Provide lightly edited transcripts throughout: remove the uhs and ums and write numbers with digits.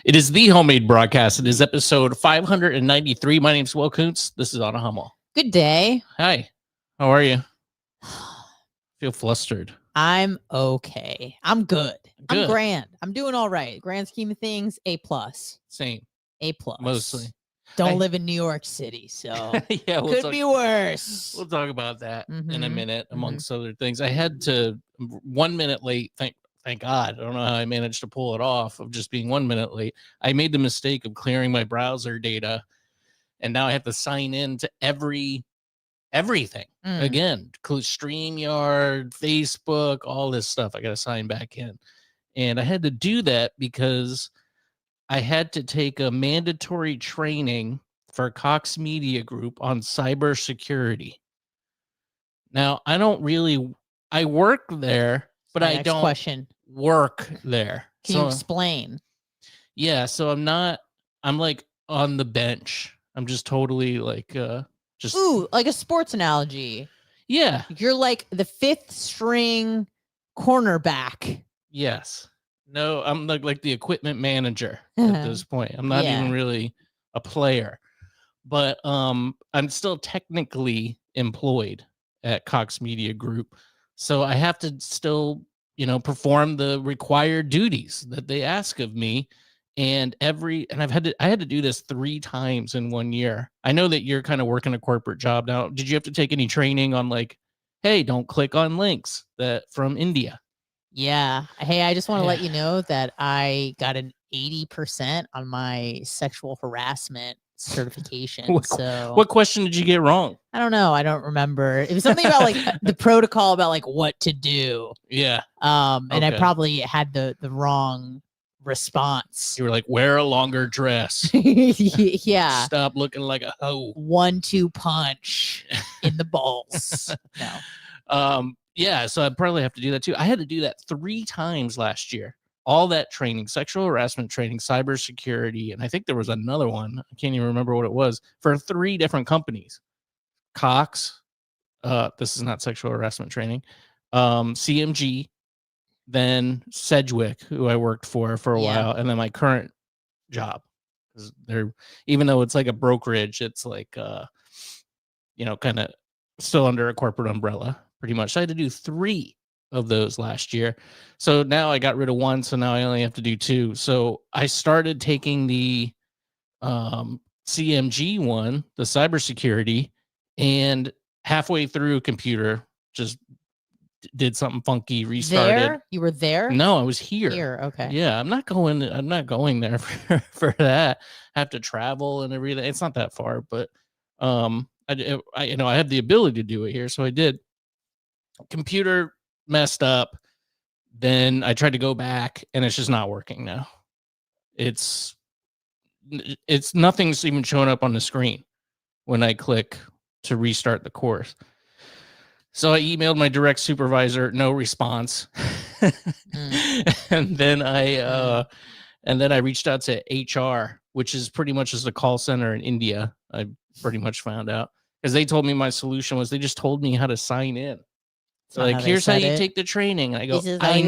It is the homemade broadcast. It is episode 593. My name's Will Kuncz. This is on a Hummel. Good day. Hi. How are you? Feel flustered. I'm okay. I'm good. Good. I'm grand. I'm doing all right. Grand scheme of things, A+. Same. A+. Mostly. Don't live in New York City, so yeah, could be worse. We'll talk about that in a minute, amongst Mm-hmm. other things. I had to 1 minute late. Thank God. I don't know how I managed to pull it off of just being 1 minute late. I made the mistake of clearing my browser data, and now I have to sign in to everything again. StreamYard, Facebook, all this stuff. I got to sign back in, and I had to do that because I had to take a mandatory training for Cox Media Group on cybersecurity. Now, I work there, but I don't work there. Can you explain? Yeah, so I'm like on the bench. I'm just totally like, like a sports analogy. Yeah. You're like the fifth string cornerback. Yes. No, I'm like the equipment manager at this point. I'm not even really a player, but I'm still technically employed at Cox Media Group. So I have to still, perform the required duties that they ask of me. And I had to do this 3 times in 1 year. I know that you're kind of working a corporate job now. Did you have to take any training on like, hey, don't click on links that from India? Yeah. Hey, I just want to let you know that I got an 80% on my sexual harassment certification. What question did you get wrong? I don't know. I don't remember. It was something about like the protocol about like what to do. Yeah. And I probably had the wrong response. You were like, wear a longer dress. Yeah. Stop looking like a hoe. 1-2 punch in the balls. No. Yeah, so I probably have to do that too. I had to do that 3 times last year. All that training, sexual harassment training, cybersecurity, and I think there was another one. I can't even remember what it was, for 3 different companies. Cox, this is not sexual harassment training. CMG, then Sedgwick, who I worked for a while, and then my current job. Even though it's like a brokerage, it's like kind of still under a corporate umbrella. Pretty much. So I had to do 3 of those last year. So now I got rid of 1. So now I only have to do 2. So I started taking the CMG one, the cybersecurity, and halfway through computer just did something funky, restarted. There? You were there? No, I was here. Here, okay. Yeah, I'm not going there for that. I have to travel and everything. It's not that far, but I have the ability to do it here, so I did. Computer messed up, then I tried to go back and it's just not working now. It's nothing's even showing up on the screen when I click to restart the course. So I emailed my direct supervisor, no response. And then I reached out to HR, which is pretty much just a call center in India. I pretty much found out because they told me my solution was they just told me how to sign in. So like, here's how you take the training. And I go, I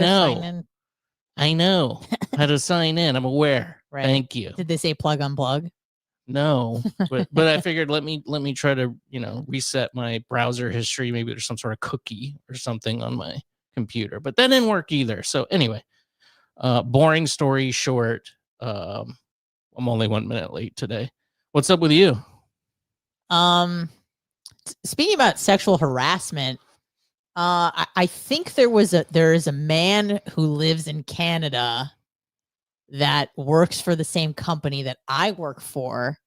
know how to sign in. I'm aware. Right. Thank you. Did they say plug unplug? No, but I figured let me try to reset my browser history. Maybe there's some sort of cookie or something on my computer, but that didn't work either. So anyway, boring story short. I'm only 1 minute late today. What's up with you? Speaking about sexual harassment. I think there is a man who lives in Canada that works for the same company that I work for.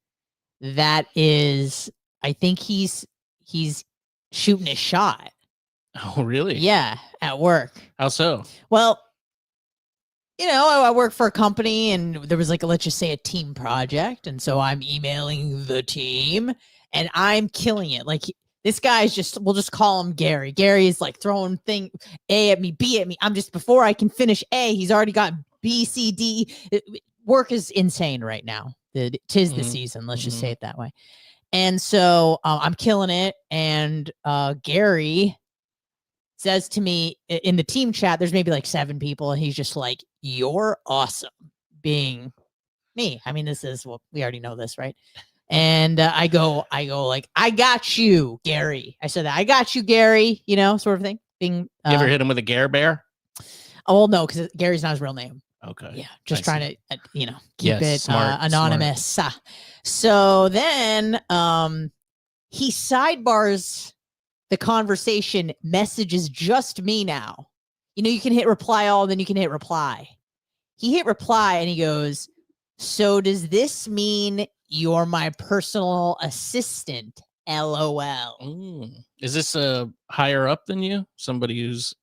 That is, I think he's shooting his shot. Oh, really? Yeah, at work. How so? Well, I work for a company and there was like, let's just say a team project. And so I'm emailing the team and I'm killing it. Like, this guy's we'll just call him Gary. Gary is like throwing A at me, B at me. Before I can finish A, he's already got B, C, D. Work is insane right now. Tis the season. Let's just say it that way. And so I'm killing it. And Gary says to me in the team chat, there's maybe like 7 people. And he's just like, you're awesome being Me. I mean, this is what we already know this, right? And I go like, I got you, Gary. I said that. I got you, Gary, sort of thing. Being, You ever hit him with a Gare Bear? Oh, well, no, because Gary's not his real name. Okay. Yeah, just trying to, keep Yes, it smart, anonymous. So then he sidebars the conversation, messages just me now. You can hit reply all, then you can hit reply. He hit reply and he goes, so does this mean you're my personal assistant? LOL. Is this a higher up than you? Somebody who's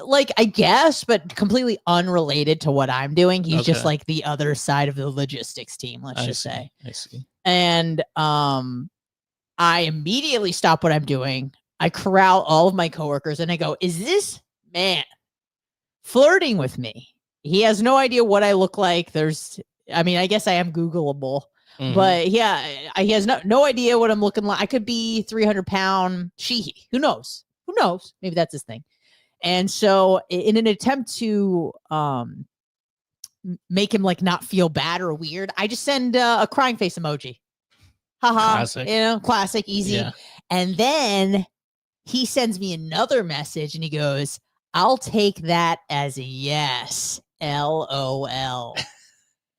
like, I guess, but completely unrelated to what I'm doing. He's just Okay. like the other side of the logistics team, let's just say. I see. And I immediately stop what I'm doing. I corral all of my coworkers and I go, is this man flirting with me? He has no idea what I look like. I guess I am Googleable. Mhm. But yeah, he has no idea what I'm looking like. I could be 300-pound she. Who knows? Maybe that's his thing. And so in an attempt to make him like not feel bad or weird, I just send a crying face emoji. Haha. Classic. Classic, easy. Yeah. And then he sends me another message and he goes, I'll take that as a yes. LOL.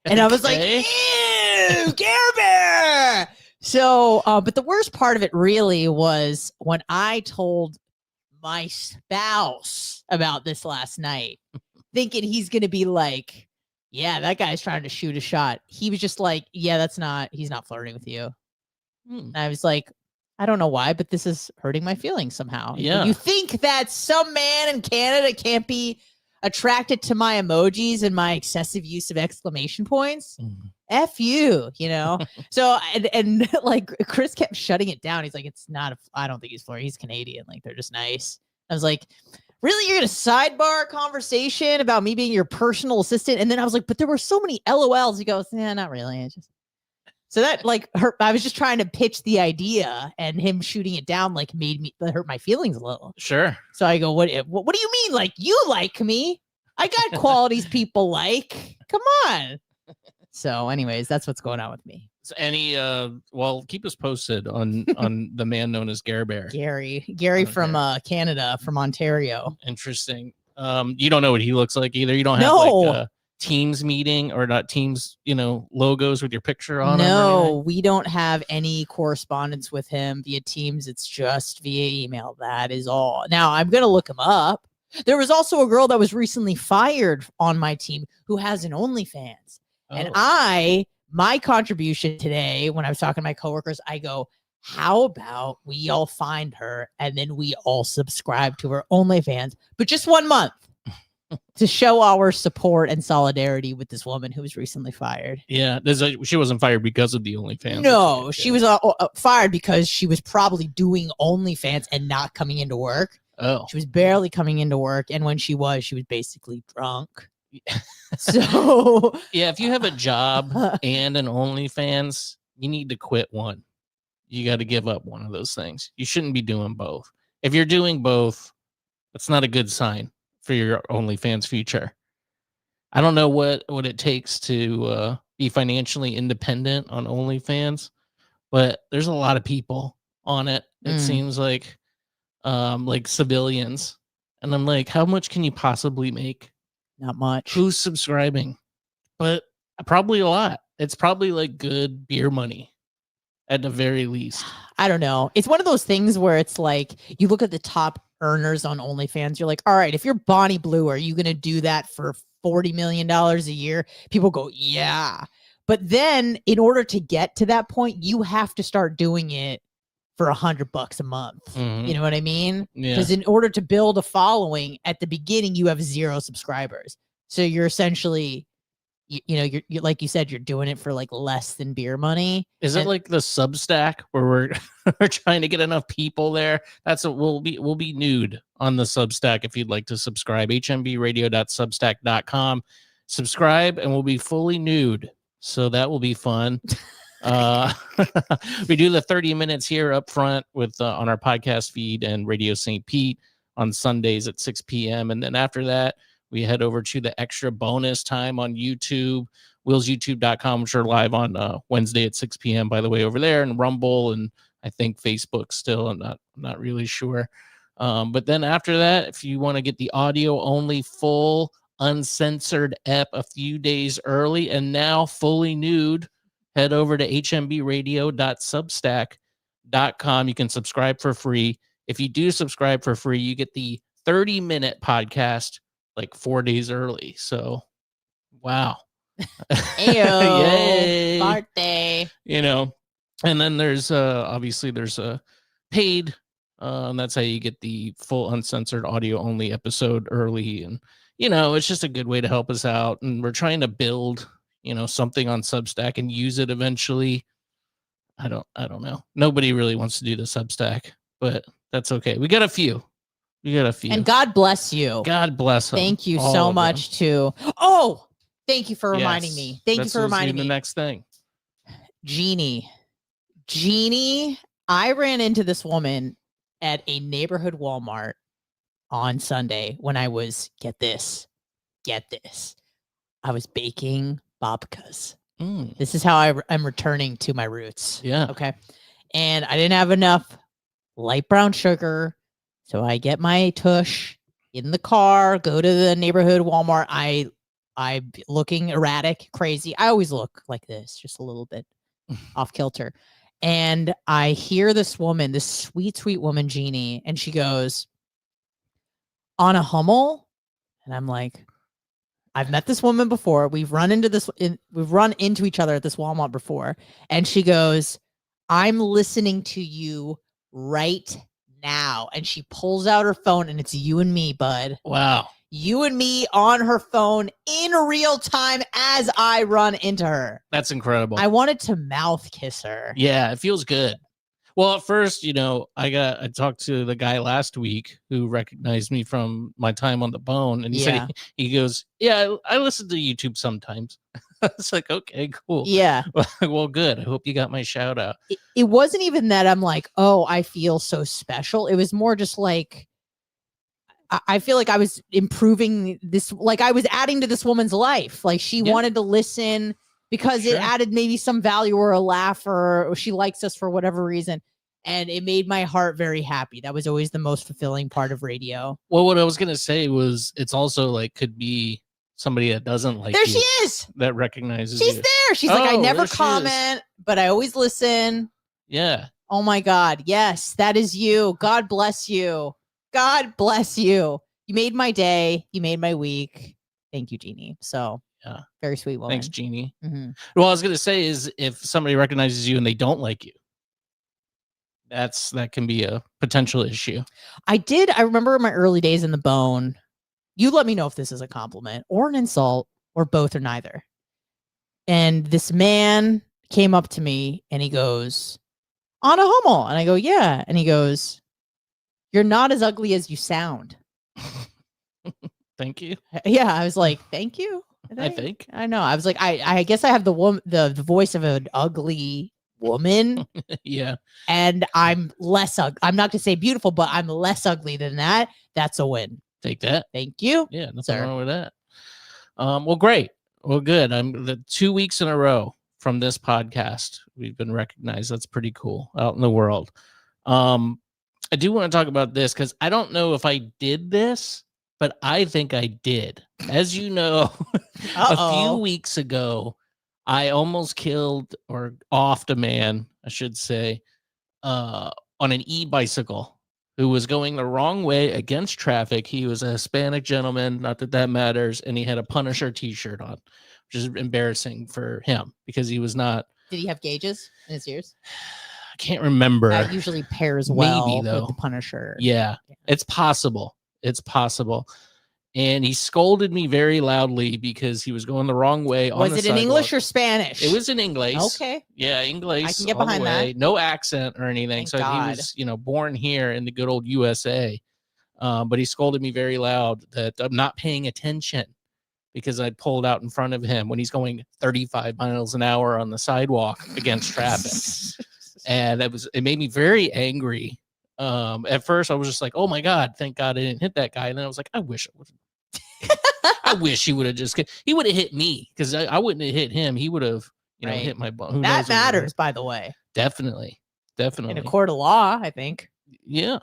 And I was like, ew, Care Bear. So, but the worst part of it really was when I told my spouse about this last night, thinking he's going to be like, yeah, that guy's trying to shoot a shot. He was just like, yeah, he's not flirting with you. And I was like, I don't know why, but this is hurting my feelings somehow. Yeah. You think that some man in Canada can't be attracted to my emojis and my excessive use of exclamation points? F you, So, and like Chris kept shutting it down. He's like, I don't think he's flirting. He's Canadian. Like, they're just nice. I was like, really? You're going to sidebar a conversation about me being your personal assistant? And then I was like, but there were so many LOLs. He goes, yeah, not really. It's just... So that like hurt. I was just trying to pitch the idea, and him shooting it down like made me hurt my feelings a little. Sure. So I go, what do you mean? Like, you like me? I got qualities people like. Come on. So anyways, that's what's going on with me. So keep us posted on the man known as Gare Bear. Gary from Canada, from Ontario. Interesting. You don't know what he looks like either. You don't have like a Teams meeting or not Teams, logos with your picture on. No, we don't have any correspondence with him via Teams. It's just via email. That is all. Now I'm going to look him up. There was also a girl that was recently fired on my team who has an OnlyFans. Oh. And my contribution today, when I was talking to my coworkers, I go, how about we all find her and then we all subscribe to her OnlyFans, but just 1 month to show our support and solidarity with this woman who was recently fired. Yeah, she wasn't fired because of the OnlyFans. No, she was fired because she was probably doing OnlyFans and not coming into work. Oh, she was barely coming into work, and when she was basically drunk. So yeah, if you have a job and an OnlyFans, you need to quit one. You got to give up one of those things. You shouldn't be doing both. If you're doing both, that's not a good sign for your OnlyFans future. I don't know what it takes to be financially independent on OnlyFans, but there's a lot of people on it. It seems like civilians, and I'm like, how much can you possibly make? Not much. Who's subscribing? But probably a lot. It's probably like good beer money at the very least. I don't know. It's one of those things where it's like you look at the top earners on OnlyFans. You're like, all right, if you're Bonnie Blue, are you going to do that for $40 million a year? People go, yeah. But then in order to get to that point, you have to start doing it for $100 a month. Mm-hmm. You know what I mean? Because in order to build a following at the beginning, you have 0 subscribers. So you're essentially, you're like you said, you're doing it for like less than beer money. Is it like the Substack where we're trying to get enough people there? That's what we'll be nude on the Substack if you'd like to subscribe. HMBradio.substack.com. Subscribe and we'll be fully nude. So that will be fun. We do the 30 minutes here up front with on our podcast feed and Radio St. Pete on Sundays at 6 p.m. And then after that, we head over to the extra bonus time on YouTube WillsYouTube.com, which are live on Wednesday at 6 p.m. by the way over there, and Rumble, and I think Facebook still. I'm not really sure. But then after that, if you want to get the audio only full uncensored ep a few days early and now fully nude, head over to hmbradio.substack.com. You can subscribe for free. If you do subscribe for free, you get the 30-minute podcast like 4 days early. So, wow. Ayo, yay. birthday. You know, and then there's obviously there's a paid, and that's how you get the full uncensored audio only episode early. And, you know, it's just a good way to help us out. And we're trying to build, you know, something on Substack and use it eventually. I don't know. Nobody really wants to do the Substack, but that's okay. We got a few. And God bless you. God bless them. Thank you so much too. Oh, thank you for reminding me. Thank you for reminding me. The next thing. Jeannie, I ran into this woman at a neighborhood Walmart on Sunday when I was, get this, I was baking babkas. This is how I'm returning to my roots. Yeah. Okay. And I didn't have enough light brown sugar. So I get my tush in the car, go to the neighborhood Walmart. I'm looking erratic, crazy. I always look like this, just a little bit off kilter. And I hear this woman, this sweet, sweet woman, Jeannie, and she goes, on a Hummel? And I'm like, I've met this woman before. We've run into each other at this Walmart before. And she goes, I'm listening to you right now. And she pulls out her phone, and it's you and me, bud. Wow. You and me on her phone in real time as I run into her. That's incredible. I wanted to mouth kiss her. Yeah, it feels good. Well, at first, you know, I talked to the guy last week who recognized me from my time on the Bone, and he said he goes, "Yeah, I listen to YouTube sometimes." It's like, okay, cool. Yeah. Well, good. I hope you got my shout out. It wasn't even that I'm like, oh, I feel so special. It was more just like, I feel like I was improving this, like I was adding to this woman's life. Like she wanted to listen because it added maybe some value or a laugh, or she likes us for whatever reason. And it made my heart very happy. That was always the most fulfilling part of radio. Well, what I was going to say was it's also like could be somebody that doesn't like there you. She is. That recognizes She's you. there. She's like, I never comment, but I always listen. Yeah. Oh my God. Yes, that is you. God bless you. God bless you. You made my day. You made my week. Thank you, Jeannie. So yeah, very sweet woman. Thanks, Jeannie. Mm-hmm. Well, I was going to say is if somebody recognizes you and they don't like you, that can be a potential issue. I remember in my early days in the Bone, you let me know if this is a compliment or an insult or both or neither. And this man came up to me and he goes, on a Hummel. And I go, yeah. And he goes, you're not as ugly as you sound. Thank you. Yeah. I was like, thank you. I think. I know. I was like, I guess I have the voice of an ugly woman. Yeah. And I'm less ugly. I'm not going to say beautiful, but I'm less ugly than that. That's a win. Take that. Thank you. Yeah. Nothing wrong with that. Well, great. Well, good. I'm the 2 weeks in a row from this podcast. We've been recognized. That's pretty cool out in the world. I do want to talk about this because I don't know if I did this, but I think I did. As you know, a few weeks ago, I almost killed or offed a man, I should say, on an e-bicycle who was going the wrong way against traffic. He was a Hispanic gentleman, not that that matters, and he had a Punisher t-shirt on, which is embarrassing for him because he was not. Did he have gauges in his ears? I can't remember. That usually pairs well Maybe, though. with the Punisher. Yeah, it's possible. It's possible. And he scolded me very loudly because he was going the wrong way. Was it in English or Spanish? It was in English. Okay. Yeah, English. I can get behind that. No accent or anything. Thank God. He was, born here in the good old USA. But he scolded me very loud that I'm not paying attention because I pulled out in front of him when he's going 35 miles an hour on the sidewalk against traffic. And it made me very angry. At first I was just like, oh my God, thank God I didn't hit that guy. And then I was like, I wish I would. I wish he would have he would have hit me because I wouldn't have hit him. He would have, Right. hit my bum. That matters, by the way. Definitely. In a court of law, I think. Yeah.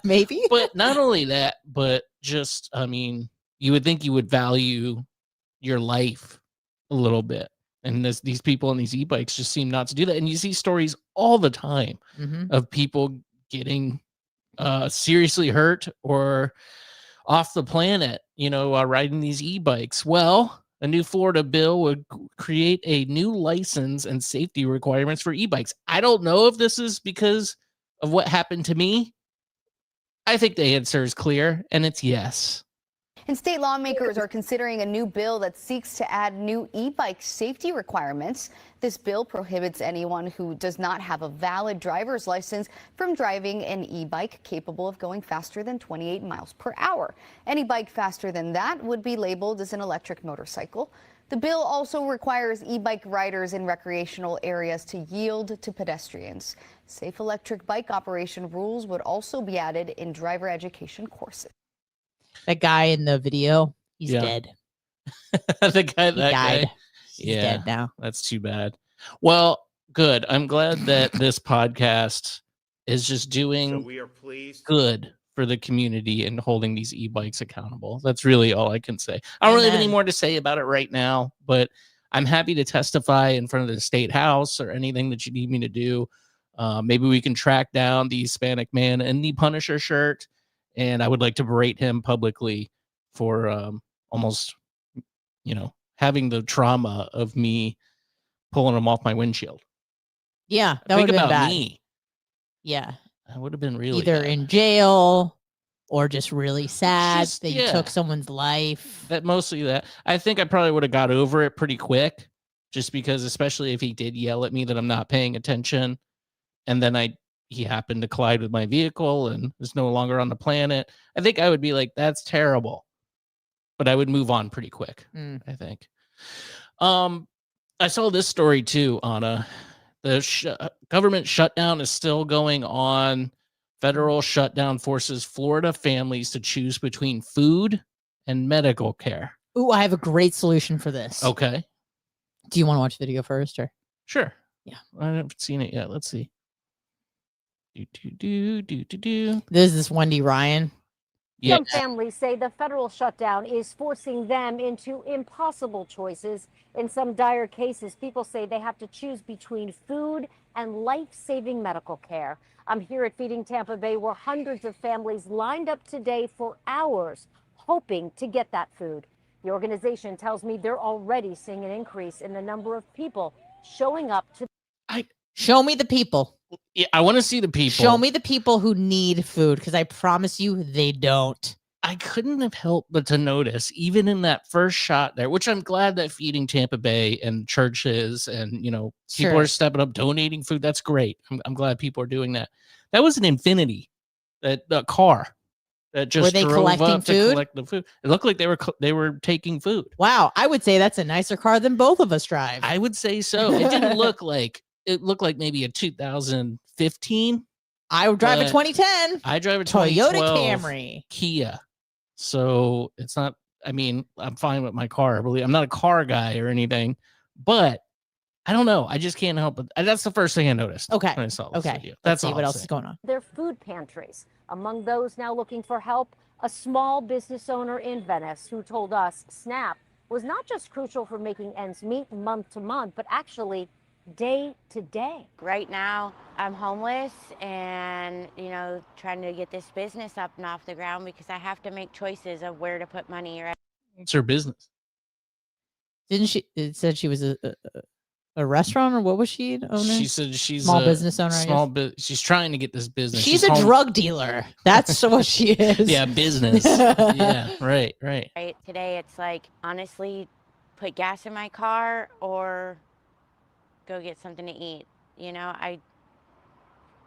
Maybe. But not only that, but just, I mean, you would think you would value your life a little bit. And these people on these e-bikes just seem not to do that. And you see stories all the time of people getting seriously hurt or off the planet, riding these e-bikes. Well, a new Florida bill would create a new license and safety requirements for e-bikes. I don't know if this is because of what happened to me. I think the answer is clear, and it's yes. And state lawmakers are considering a new bill that seeks to add new e-bike safety requirements. This bill prohibits anyone who does not have a valid driver's license from driving an e-bike capable of going faster than 28 miles per hour. Any bike faster than that would be labeled as an electric motorcycle. The bill also requires e-bike riders in recreational areas to yield to pedestrians. Safe electric bike operation rules would also be added in driver education courses. That guy in the video, he's dead. The guy He died. He's Yeah. dead now. That's too bad. Well, good. I'm glad that this podcast is just doing we are pleased. Good for the community and holding these e-bikes accountable. That's really all I can say. I don't really have any more to say about it right now, but I'm happy to testify in front of the state house or anything that you need me to do. Maybe we can track down the Hispanic man in the Punisher shirt. And I would like to berate him publicly for almost, having the trauma of me pulling him off my windshield. Yeah, that would have been bad. Me. Yeah. That would have been really either bad. In jail or just really sad that you took someone's life. Mostly that. I think I probably would have got over it pretty quick, just because, especially if he did yell at me that I'm not paying attention, and then he happened to collide with my vehicle and is no longer on the planet. I think I would be like, that's terrible. But I would move on pretty quick, I think. I saw this story too, Anna. The government shutdown is still going on. Federal shutdown forces Florida families to choose between food and medical care. Ooh, I have a great solution for this. Okay. Do you want to watch the video first, or? Sure. Yeah. I haven't seen it yet. Let's see. There's this Wendy Ryan. Yeah. Some families say the federal shutdown is forcing them into impossible choices. In some dire cases, people say they have to choose between food and life-saving medical care. I'm here at Feeding Tampa Bay, where hundreds of families lined up today for hours, hoping to get that food. The organization tells me they're already seeing an increase in the number of people showing up to. Show me the people. Yeah, I want to see the people. Show me the people who need food, because I promise you they don't. I couldn't have helped but to notice, even in that first shot there, which I'm glad that Feeding Tampa Bay and churches and, people are stepping up, donating food. That's great. I'm glad people are doing that. That was an Infinity, that car that just drove up to collect the food. It looked like they were taking food. Wow. I would say that's a nicer car than both of us drive. I would say so. It didn't look like. It looked like maybe a 2015. I would drive a 2010. I drive a Toyota Camry. Kia. So it's not, I'm fine with my car. I'm not a car guy or anything, but I don't know. I just can't help it. That's the first thing I noticed. Okay. When I saw this video. Let's see what else is going on. Their food pantries. Among those now looking for help, a small business owner in Venice who told us SNAP was not just crucial for making ends meet month to month, but actually day to day. Right now, I'm homeless and, trying to get this business up and off the ground because I have to make choices of where to put money. Right? It's her business. Didn't she? It said she was a restaurant, or what was she owner? She said she's small business owner. She's trying to get this business. She's a drug dealer. That's what she is. Yeah, business. Yeah, right. Right. Today, it's like, honestly, put gas in my car or go get something to eat.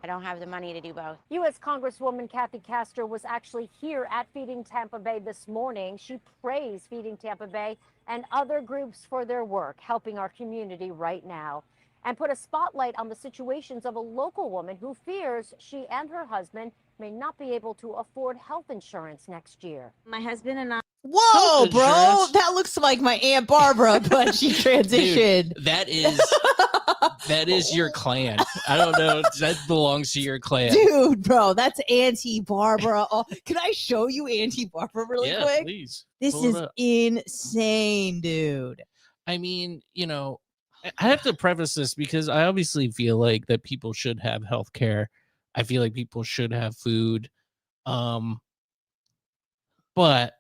I don't have the money to do both. U.S. Congresswoman Kathy Castor was actually here at Feeding Tampa Bay this morning. She praised Feeding Tampa Bay and other groups for their work, helping our community right now, and put a spotlight on the situations of a local woman who fears she and her husband may not be able to afford health insurance next year. My husband and I Whoa, Health bro. insurance. That looks like my Aunt Barbara, but she transitioned. Dude, that is your clan. I don't know. That belongs to your clan. Dude, bro, that's Auntie Barbara. Oh, can I show you Auntie Barbara really yeah, quick? please. This Pull it is up. insane, dude. I mean, I have to preface this because I obviously feel like that people should have health care. I feel like people should have food. But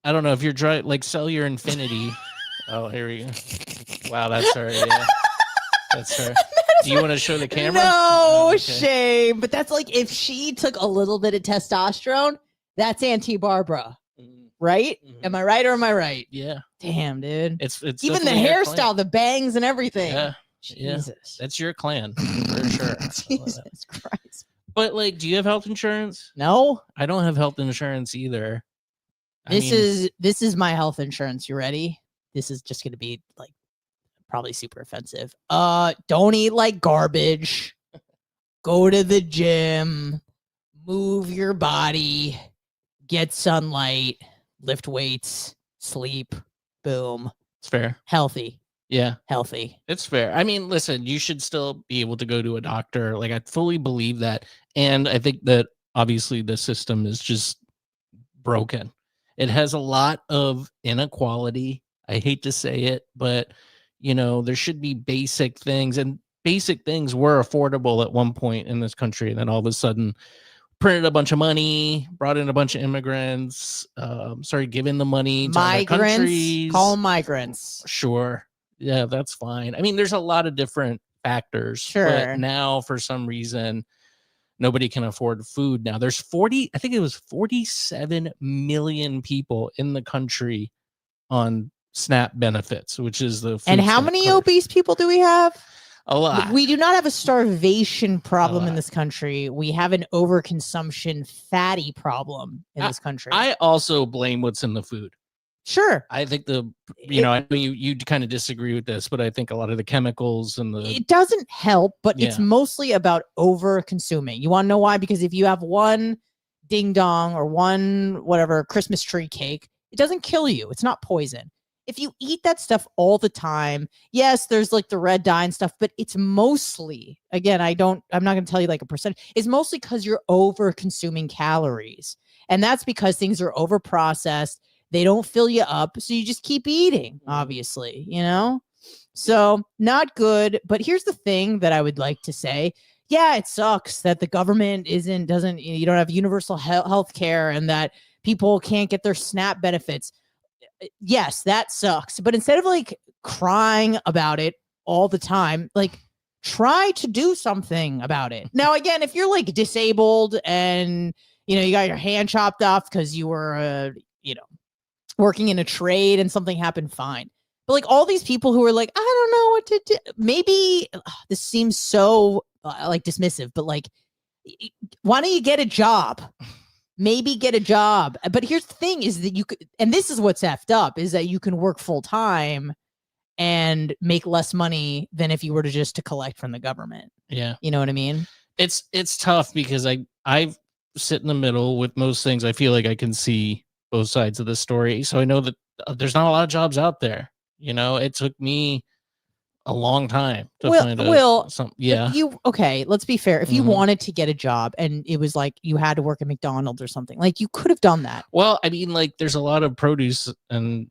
I don't know if you're like sell your infinity. Oh, here we go. Wow, that's her. Yeah, that's her. Do you want to show the camera? No, Oh, okay. shame. But that's like if she took a little bit of testosterone, that's Auntie Barbara, right? Mhm. Am I right or am I right? Yeah, Damn, dude. it's Even the definitely your clan. hairstyle, the bangs and everything. Yeah, Jesus. that's your clan for sure. Jesus Christ. But like, do you have health insurance? No, I don't have health insurance either. this is my health insurance. You ready? This is just gonna be like probably super offensive. Don't eat like garbage. Go to the gym. Move your body. Get sunlight. Lift weights. Sleep. Boom. It's fair. Healthy. Yeah, Healthy. it's fair. I mean, listen, you should still be able to go to a doctor. Like, I fully believe that. And I think that obviously the system is just broken. It has a lot of inequality. I hate to say it, but there should be basic things, and basic things were affordable at one point in this country. And then all of a sudden printed a bunch of money, brought in a bunch of immigrants, started giving the money to other Migrants. countries. Call them migrants. Sure. Yeah, that's fine. I mean, there's a lot of different factors. Sure. But now, for some reason, nobody can afford food now. There's 47 million people in the country on SNAP benefits, which is the food And how stamp many card. obese people do we have? A lot. We do not have a starvation problem in lot. this country. We have an overconsumption fatty problem in this country. I also blame what's in the food. Sure. I think I know you kind of disagree with this, but I think a lot of the chemicals and the It doesn't help, but it's Yeah. mostly about over consuming. You want to know why? Because if you have one ding dong or one whatever Christmas tree cake, it doesn't kill you. It's not poison. If you eat that stuff all the time, yes, there's like the red dye and stuff, but it's mostly, again, I'm not going to tell you like a percent. It's mostly because you're over consuming calories. And that's because things are over processed. They don't fill you up. So you just keep eating, obviously, So not good. But here's the thing that I would like to say. Yeah, it sucks that the government you don't have universal health care and that people can't get their SNAP benefits. Yes, that sucks. But instead of like crying about it all the time, like try to do something about it. Now, again, if you're like disabled and, you got your hand chopped off because you were, working in a trade and something happened, fine. But like all these people who are like, I don't know what to do. Maybe this seems so like dismissive, but like, why don't you get a job? Maybe get a job. But here's the thing is that you could, and this is what's effed up, is that you can work full time and make less money than if you were to collect from the government. Yeah. You know what I mean? It's tough because I sit in the middle with most things. I feel like I can see both sides of the story. So I know that there's not a lot of jobs out there. It took me a long time to find yeah. Okay, let's be fair. If you wanted to get a job and it was like you had to work at McDonald's or something, like you could have done that. Well, I mean, like there's a lot of produce and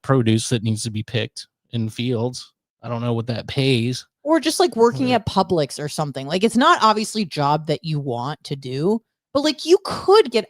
produce that needs to be picked in fields. I don't know what that pays. Or just like working at Publix or something. Like it's not obviously a job that you want to do, but like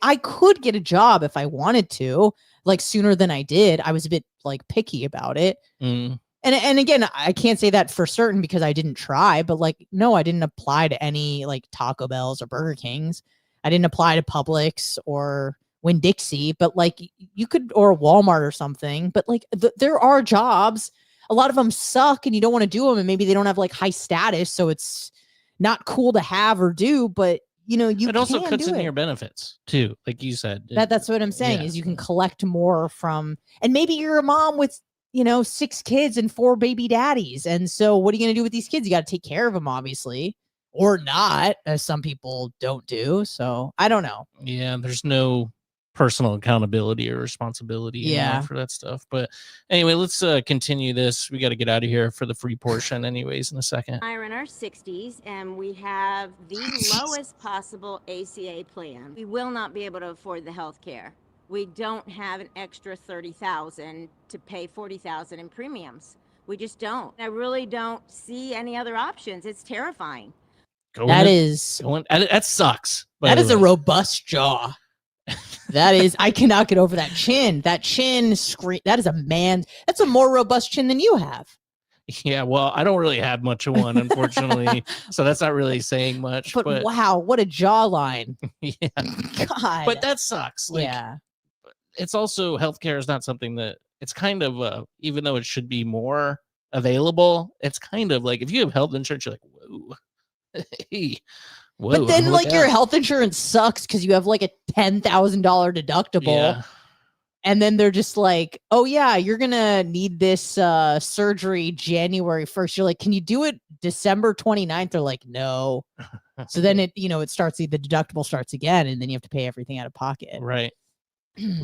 I could get a job if I wanted to, like sooner than I did. I was a bit like picky about it. And again, I can't say that for certain because I didn't try, but like, no, I didn't apply to any like Taco Bells or Burger Kings. I didn't apply to Publix or Winn-Dixie, but like you could, or Walmart or something, but like there are jobs. A lot of them suck and you don't want to do them. And maybe they don't have like high status. So it's not cool to have or do, but it also cuts into your benefits too. Like you said, that's what I'm saying is you can collect more from, and maybe you're a mom with, 6 kids and 4 baby daddies. And so what are you going to do with these kids? You got to take care of them, obviously, or not, as some people don't do. So I don't know. Yeah. There's no personal accountability or responsibility anymore for that stuff. But anyway, let's continue this. We got to get out of here for the free portion anyways in a second. We're in our 60s and we have the lowest possible ACA plan. We will not be able to afford the health care. We don't have an extra $30,000 to pay $40,000 in premiums. We just don't. I really don't see any other options. It's terrifying. That sucks. That is a robust jaw. That is, I cannot get over that chin. That chin screen. That is that's a more robust chin than you have. Yeah, well, I don't really have much of one, unfortunately. So that's not really saying much. But wow, what a jawline. Yeah. God. But that sucks. It's also, healthcare is not something that, it's kind of, even though it should be more available, it's kind of like, if you have health insurance, you're like, whoa. Hey. Whoa, but then your health insurance sucks because you have like a $10,000 deductible. And then they're just like, oh yeah, you're going to need this surgery January 1st. You're like, can you do it December 29th? They're like, no. So then the deductible starts again, and then you have to pay everything out of pocket. Right.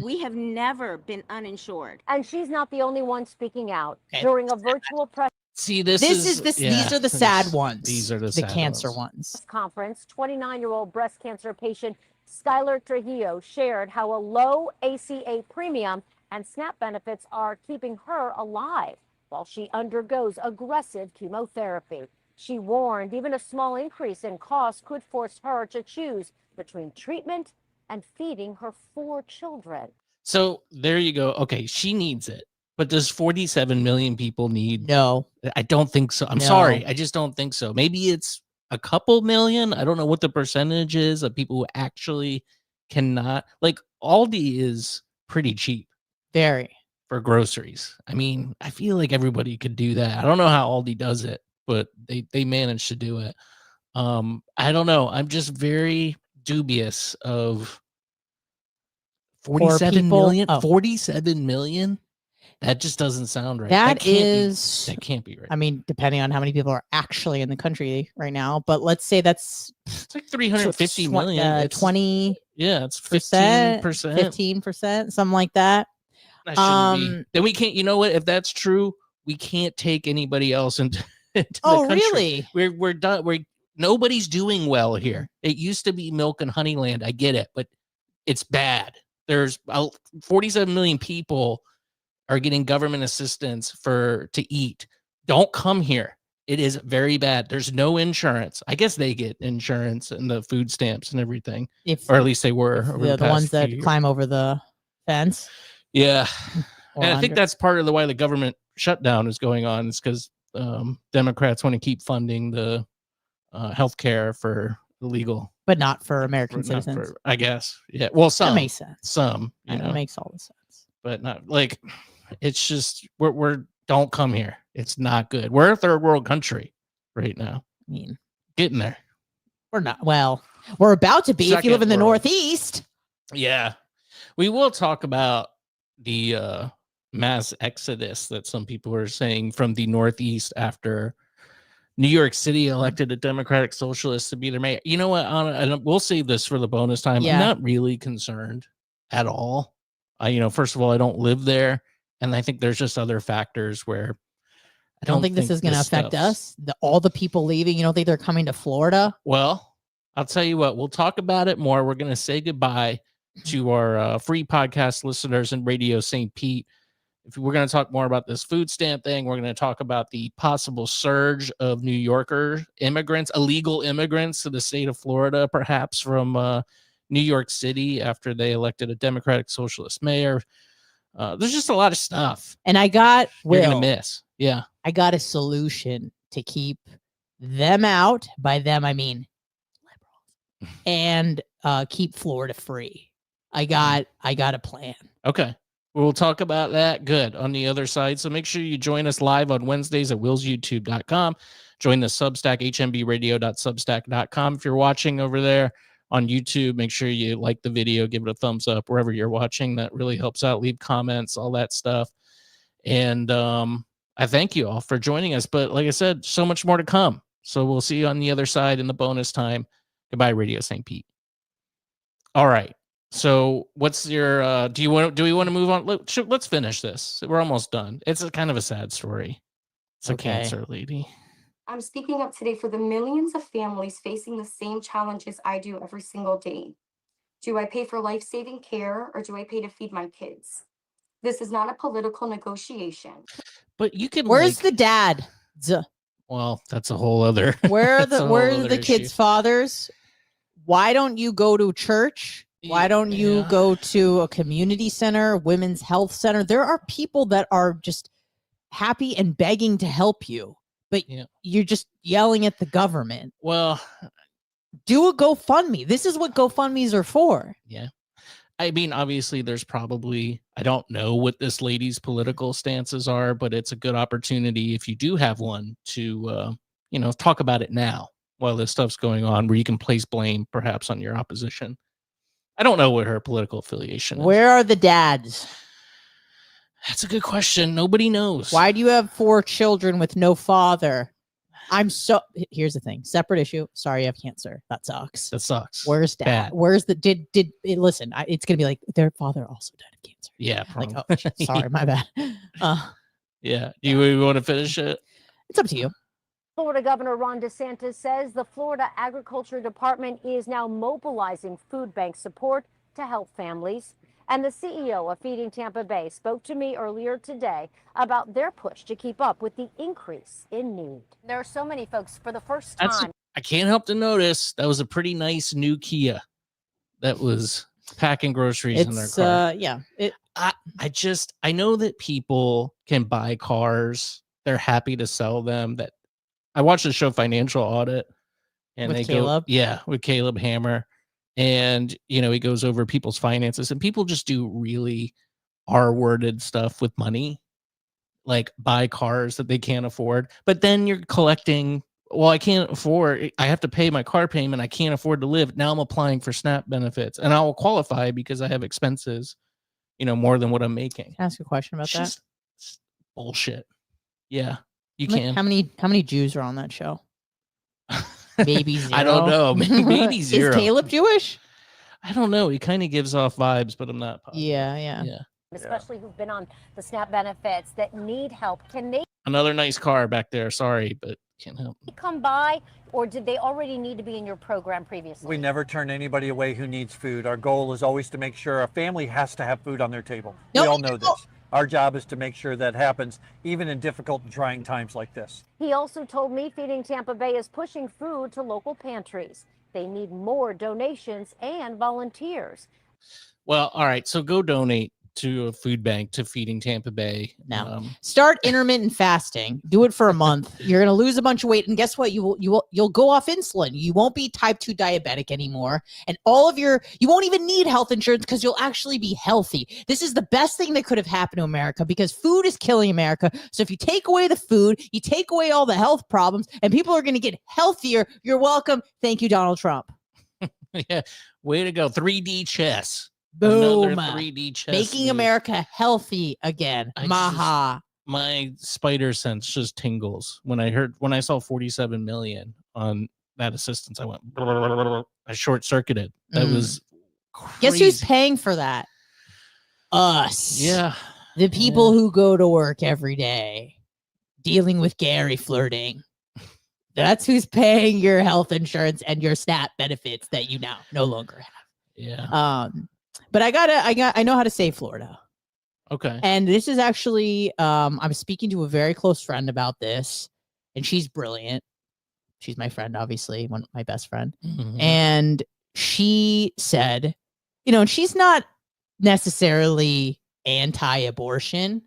We have never been uninsured. And she's not the only one speaking out. During a virtual press See, these are the sad ones. These are the cancer ones. Conference, 29-year-old breast cancer patient Skylar Trujillo shared how a low ACA premium and SNAP benefits are keeping her alive while she undergoes aggressive chemotherapy. She warned even a small increase in cost could force her to choose between treatment and feeding her 4 children. So there you go. Okay, she needs it. But does 47 million people need? No. I don't think so. I'm sorry. I just don't think so. Maybe it's a couple million. I don't know what the percentage is of people who actually cannot. Like, Aldi is pretty cheap. Very. For groceries. I mean, I feel like everybody could do that. I don't know how Aldi does it, but they manage to do it. I don't know. I'm just very dubious of 47 million. 47 million? That just doesn't sound right. That can't be right. I mean, depending on how many people are actually in the country right now, but let's say it's like 350 million. 20. Yeah, it's 15%. 15%, something like that. That shouldn't be. Then we can't. You know what? If that's true, we can't take anybody else into the country. Really? We're done. Nobody's doing well here. It used to be milk and honey land. I get it, but it's bad. There's 47 million people are getting government assistance to eat. Don't come here. It is very bad. There's no insurance. I guess they get insurance and the food stamps and everything, or at least they were. The ones that climb over the fence. Yeah. And I think that's part of why the government shutdown is going on, is because Democrats want to keep funding the healthcare for illegal. But not for American citizens. I guess. Yeah. Well, some. That makes sense. Some. It makes all the sense. But not like... It's just we're don't come here. It's not good. We're a third world country right now. I mean, getting there. We're not. Well, we're about to be if you live in the Northeast. Yeah, we will talk about the mass exodus that some people are saying from the Northeast after New York City elected a Democratic Socialist to be their mayor. You know what? And we'll save this for the bonus time. Yeah. I'm not really concerned at all. First of all, I don't live there. And I think there's just other factors where I don't think this is going to affect us. All the people leaving, you don't think they're coming to Florida? Well, I'll tell you what, we'll talk about it more. We're going to say goodbye to our free podcast listeners in Radio St. Pete. If we're going to talk more about this food stamp thing, we're going to talk about the possible surge of New Yorker immigrants, illegal immigrants to the state of Florida, perhaps from New York City after they elected a Democratic Socialist mayor. There's just a lot of stuff. And I got you're gonna miss. Yeah. I got a solution to keep them out. By them, I mean liberals. And keep Florida free. I got a plan. Okay. We'll talk about that. Good. On the other side. So make sure you join us live on Wednesdays at willsyoutube.com. Join the Substack, hmbradio.substack.com. If you're watching over there on YouTube, make sure you like the video, give it a thumbs up wherever you're watching. That really helps out. Leave comments, all that stuff. And I thank you all for joining us. But like I said, so much more to come. So we'll see you on the other side in the bonus time. Goodbye, Radio St. Pete. All right. So what's your do we want to move on? Let's finish this. We're almost done. It's a kind of a sad story. It's a cancer lady. I'm speaking up today for the millions of families facing the same challenges I do every single day. Do I pay for life-saving care or do I pay to feed my kids? This is not a political negotiation. But you can Where's the dad? Well, that's a whole other Where are the issue. kids' fathers? Why don't you go to church? Why don't you go to a community center, women's health center? There are people that are just happy and begging to help you, but you're just yelling at the government. Well, do a GoFundMe. This is what GoFundMes are for. Yeah. I mean, obviously, there's probably, I don't know what this lady's political stances are, but it's a good opportunity if you do have one to, talk about it now while this stuff's going on, where you can place blame perhaps on your opposition. I don't know what her political affiliation is. Where are the dads? That's a good question. Nobody knows. Why do you have 4 children with no father? Here's the thing. Separate issue. Sorry, you have cancer. That sucks. Where's dad? Bad. Where's listen, it's going to be like their father also died of cancer. Yeah. Like, oh, sorry, my bad. Yeah. Do you want to finish it? It's up to you. Florida Governor Ron DeSantis says the Florida Agriculture Department is now mobilizing food bank support to help families. And the CEO of Feeding Tampa Bay spoke to me earlier today about their push to keep up with the increase in need. There are so many folks for the first time. I can't help to notice that was a pretty nice new Kia that was packing groceries in their car. I know that people can buy cars. They're happy to sell them. That I watched the show Financial Audit, and with Caleb? With Caleb Hammer. And, he goes over people's finances, and people just do really R-worded stuff with money, like buy cars that they can't afford. But then you're collecting, I can't afford, I have to pay my car payment. I can't afford to live. Now I'm applying for SNAP benefits, and I will qualify because I have expenses, more than what I'm making. Can I ask a question about that? Just bullshit. Yeah, you can. How many Jews are on that show? Maybe 0. I don't know. Maybe 0. Is Caleb Jewish? I don't know. He kind of gives off vibes, but I'm not positive. Yeah. Especially who've been on the SNAP benefits that need help. Can they Another nice car back there. Sorry, but can't help. come by, or did they already need to be in your program previously? We never turn anybody away who needs food. Our goal is always to make sure a family has to have food on their table. We all know this. Our job is to make sure that happens, even in difficult and trying times like this. He also told me Feeding Tampa Bay is pushing food to local pantries. They need more donations and volunteers. Well, all right. So go donate to a food bank to Feeding Tampa Bay. No. Start intermittent fasting. Do it for a month. You're gonna lose a bunch of weight, and guess what? You'll go off insulin. You won't be type 2 diabetic anymore, and you won't even need health insurance because you'll actually be healthy. This is the best thing that could have happened to America because food is killing America. So if you take away the food, you take away all the health problems, and people are gonna get healthier. You're welcome. Thank you, Donald Trump. Yeah, way to go. 3D chess. Boom. Another 3D chess. Making move. America healthy again. Maha. My spider sense just tingles when I saw 47 million on that assistance. I went, I short circuited. That was crazy. Guess who's paying for that? Us. Yeah. The people who go to work every day dealing with Gary flirting. That's who's paying your health insurance and your SNAP benefits that you now no longer have. Yeah. But I know how to save Florida. Okay. And this is actually, I'm speaking to a very close friend about this, and she's brilliant. She's my friend, obviously, my best friend. Mm-hmm. And she said, and she's not necessarily anti-abortion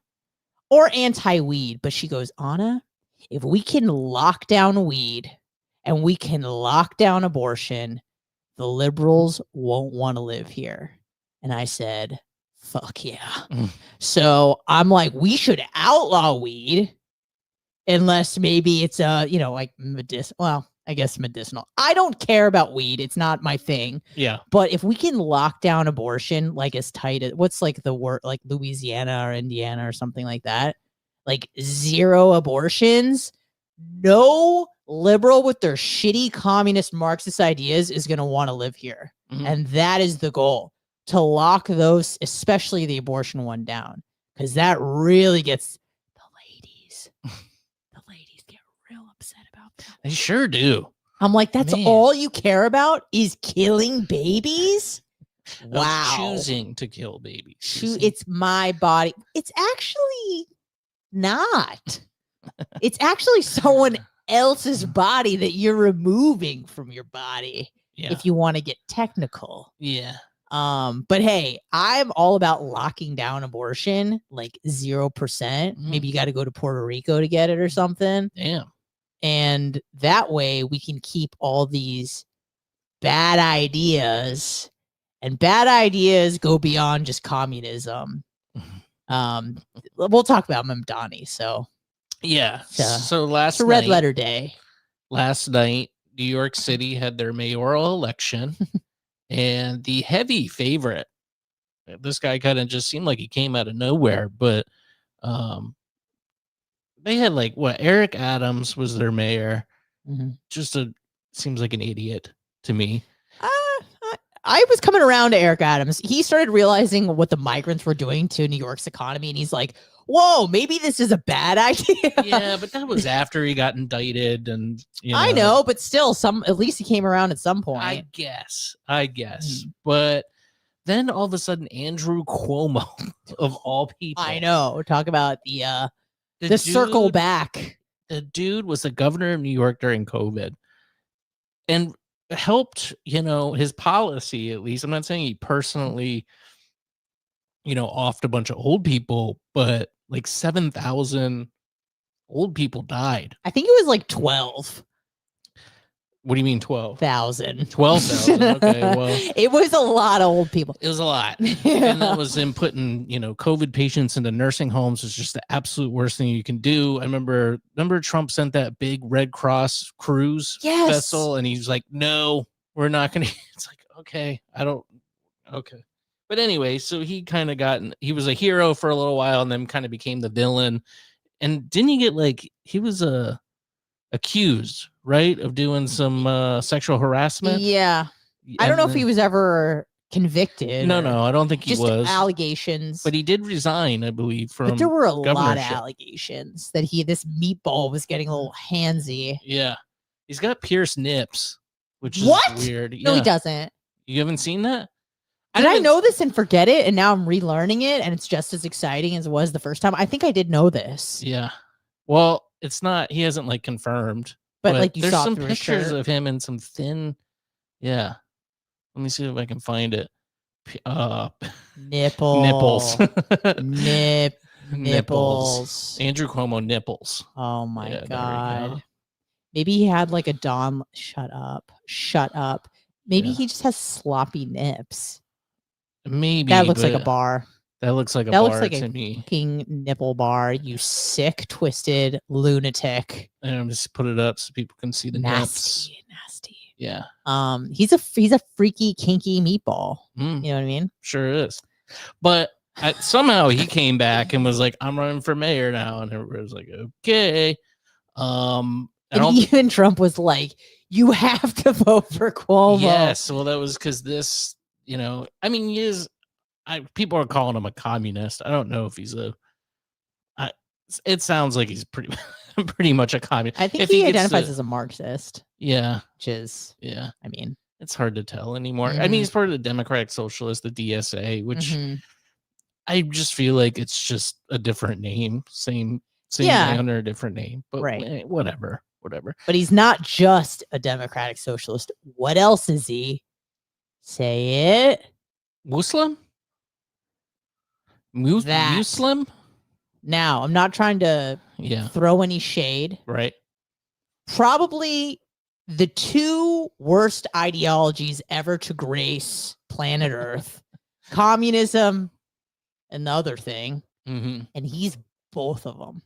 or anti-weed, but she goes, Anna, if we can lock down weed and we can lock down abortion, the liberals won't want to live here. And I said, fuck yeah. So I'm like, we should outlaw weed unless maybe it's like medicinal. Well, I guess medicinal. I don't care about weed. It's not my thing. Yeah. But if we can lock down abortion, like as tight as what's like the word, like Louisiana or Indiana or something like that, like 0 abortions, no liberal with their shitty communist Marxist ideas is going to want to live here. Mm-hmm. And that is the goal. to lock those, especially the abortion one, down, because that really gets the ladies. The ladies get real upset about that. They sure do. I'm like, that's Man. all you care about is killing babies? No, Wow. choosing to kill babies. It's my body. It's actually not. It's actually someone else's body that you're removing from your body. Yeah. If you want to get technical. Yeah. But hey, I'm all about locking down abortion, like 0%. Maybe you got to go to Puerto Rico to get it or something. Damn. And that way we can keep all these bad ideas, and bad ideas go beyond just communism. We'll talk about Mamdani. So yeah. It's So last a red night, letter day. Last night, New York City had their mayoral election, and the heavy favorite, this guy kind of just seemed like he came out of nowhere, but they had like Eric Adams was their mayor. Just seems like an idiot to me. I was coming around to Eric Adams. He started realizing what the migrants were doing to New York's economy, and he's like, whoa, maybe this is a bad idea. Yeah, but that was after he got indicted, and I know, but still, at least he came around at some point. I guess. But then all of a sudden, Andrew Cuomo, of all people, I know. Talk about the dude, circle back. The dude was the governor of New York during COVID, and helped, his policy, at least. I'm not saying he personally, offed a bunch of old people, but like 7,000 old people died. I think it was like 12. What do you mean 12,000? 12,000. 12,000. Okay, well, it was a lot of old people. It was a lot. And that was him putting, COVID patients into nursing homes is just the absolute worst thing you can do. I remember Trump sent that big Red Cross cruise vessel, and he's like, no, we're not going to. It's like, okay, okay. But anyway, so he kind of he was a hero for a little while and then kind of became the villain. And didn't he get he was accused, right, of doing some sexual harassment? Yeah. I don't know if he was ever convicted. No, I don't think he just was. Allegations. But he did resign, I believe, from But there were a lot of governorship. allegations that this meatball was getting a little handsy. Yeah. He's got pierced nips, which is weird. No, he doesn't. You haven't seen that? Did I know this and forget it, and now I'm relearning it, and it's just as exciting as it was the first time? I think I did know this. Yeah. Well, it's not. He hasn't confirmed. But you there's saw some through pictures his shirt. of him in some thin. Yeah. Let me see if I can find it. Nipples. Nipples. Nipples. Andrew Cuomo nipples. Oh my Yeah, there we God. go. Maybe he had a Don. Shut up. Maybe he just has sloppy nips. Maybe That looks like a bar. That looks like a That bar looks like to a me. fucking nipple bar. You sick, twisted lunatic. And I'm just put it up so people can see the nips. Nasty. Yeah. He's a freaky, kinky meatball. You know what I mean? Sure is. But somehow he came back and was like, I'm running for mayor now. And everybody was like, okay. And even Trump was like, you have to vote for Cuomo. Yes. Well, that was because this, he is, people are calling him a communist. I don't know if he's it sounds like he's pretty much a communist. I think he identifies as a Marxist. Yeah. Which is, it's hard to tell anymore. I mean, he's part of the Democratic Socialist, the DSA, which I just feel like it's just a different name. Same man under a different name. But whatever. But he's not just a Democratic Socialist. What else is he? Say it. Muslim? Muslim? Now, I'm not trying to throw any shade. Right. Probably the two worst ideologies ever to grace planet Earth. Communism and the other thing. Mm-hmm. And he's both of them.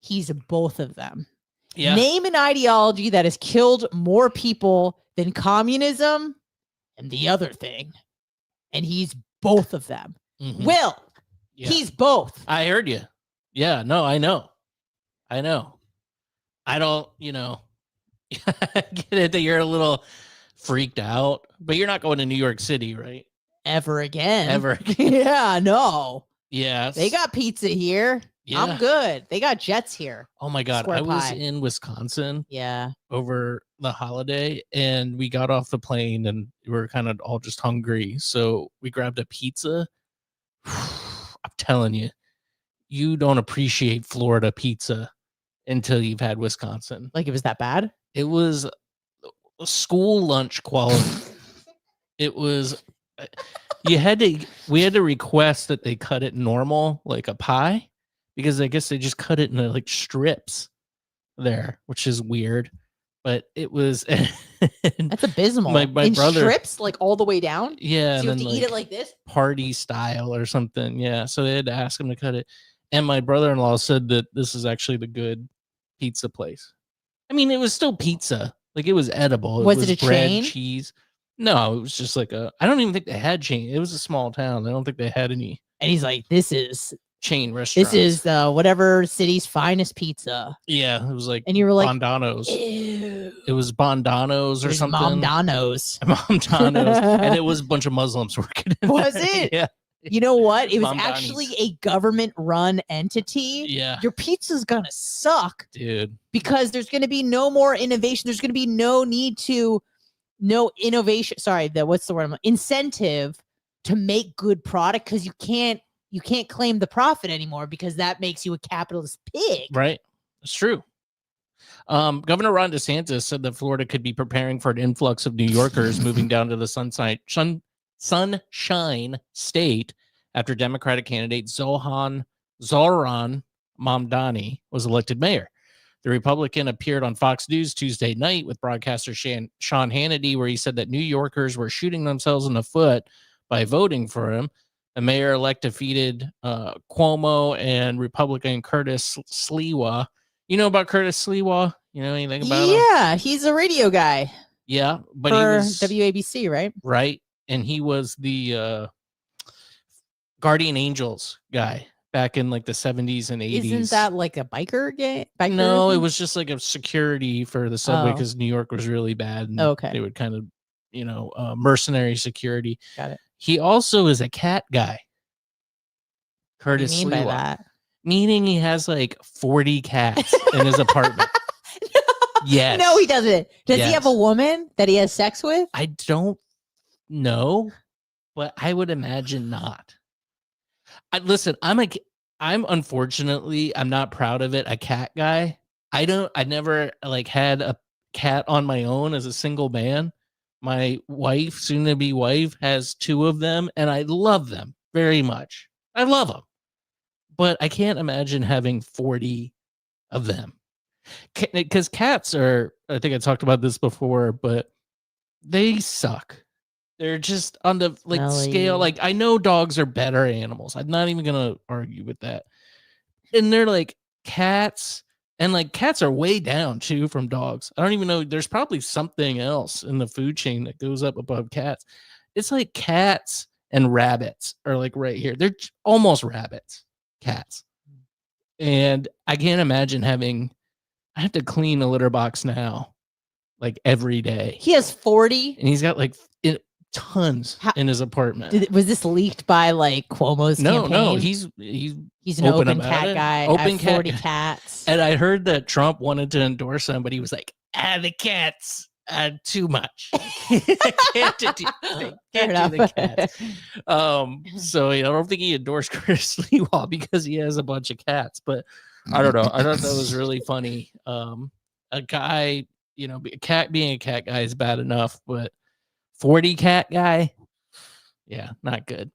He's both of them. Yeah. Name an ideology that has killed more people than communism and the other thing. And he's both of them. Mm-hmm. Will, he's both. I heard you. Yeah, no, I know. I don't, get it that you're a little freaked out, but you're not going to New York City, right? ever again. Ever. Yeah, no. Yeah. They got pizza here. Yeah. I'm good. They got Jets here. Oh my God. Square I was pie. in Wisconsin Yeah. over the holiday and we got off the plane and we were kind of all just hungry. So we grabbed a pizza. I'm telling you, you don't appreciate Florida pizza until you've had Wisconsin. Like it was that bad? It was school lunch quality. It was, we had to request that they cut it normal, like a pie, because I guess they just cut it into like strips there, which is weird. But it was that's abysmal. My in brother, strips, like all the way down. Yeah, so you and have then to eat it like this, party style or something. Yeah, so they had to ask him to cut it. And my brother-in-law said that this is actually the good pizza place. I mean, it was still pizza, like it was edible. Was it a bread, chain? cheese? No, it was just like a. I don't even think they had chain. It was a small town. I don't think they had any. And he's like, "This is chain restaurant. This is whatever city's finest pizza." Yeah, it was like, and you were like, Bondano's. Ew. It was Bondanos or something. Mamdanos. Mamdanos, and it was a bunch of Muslims working. Was it? Yeah. You know what? It was Mamdani's. actually a government-run entity. Yeah. Your pizza's gonna suck, dude, because there's gonna be no more innovation. There's gonna be no innovation. Sorry, what's the word? Incentive to make good product, because you can't claim the profit anymore, because that makes you a capitalist pig. Right. It's true. Governor Ron DeSantis said that Florida could be preparing for an influx of New Yorkers moving down to the Sunshine State after Democratic candidate Zohran Mamdani was elected mayor. The Republican appeared on Fox News Tuesday night with broadcaster Sean Hannity, where he said that New Yorkers were shooting themselves in the foot by voting for him. The mayor-elect defeated Cuomo and Republican Curtis Sliwa. You know about Curtis Sliwa? You know anything about him? Yeah, he's a radio guy. Yeah, but for he was WABC, right? Right, and he was the Guardian Angels guy back in like the 70s and 80s. Isn't that like a biker game? No, it was just like a security for the subway, Oh. because New York was really bad. And Okay. they would kind of, mercenary security. Got it. He also is a cat guy. What do Curtis you mean by Sliwa. that? Meaning he has like 40 cats in his apartment. Yes. No, he doesn't. Does he Yes. have a woman that he has sex with? I don't know, but I would imagine not. Listen, I'm unfortunately, I'm not proud of it, a cat guy. I never like had a cat on my own as a single man. My wife, soon to be wife, has 2 of them, and I love them very much. I love them, but I can't imagine having 40 of them. Because cats are, I think I talked about this before, but they suck. They're just on the scale. Like, I know dogs are better animals. I'm not even going to argue with that. And they're like cats, and like cats are way down too from dogs. I don't even know. There's probably something else in the food chain that goes up above cats. It's like cats and rabbits are like right here. They're almost rabbits, cats. And I can't imagine I have to clean a litter box now, like every day. He has 40. And he's got like tons in his apartment. Was this leaked by like Cuomo's campaign? No, he's an open cat guy. I have 40 cats. And I heard that Trump wanted to endorse him, but he was like, the cats. Too much. I can't do the cats. So I don't think he endorsed Chris Lewa because he has a bunch of cats, but I don't know. I thought that was really funny. A guy, being a cat guy is bad enough, but 40 cat guy, yeah, not good.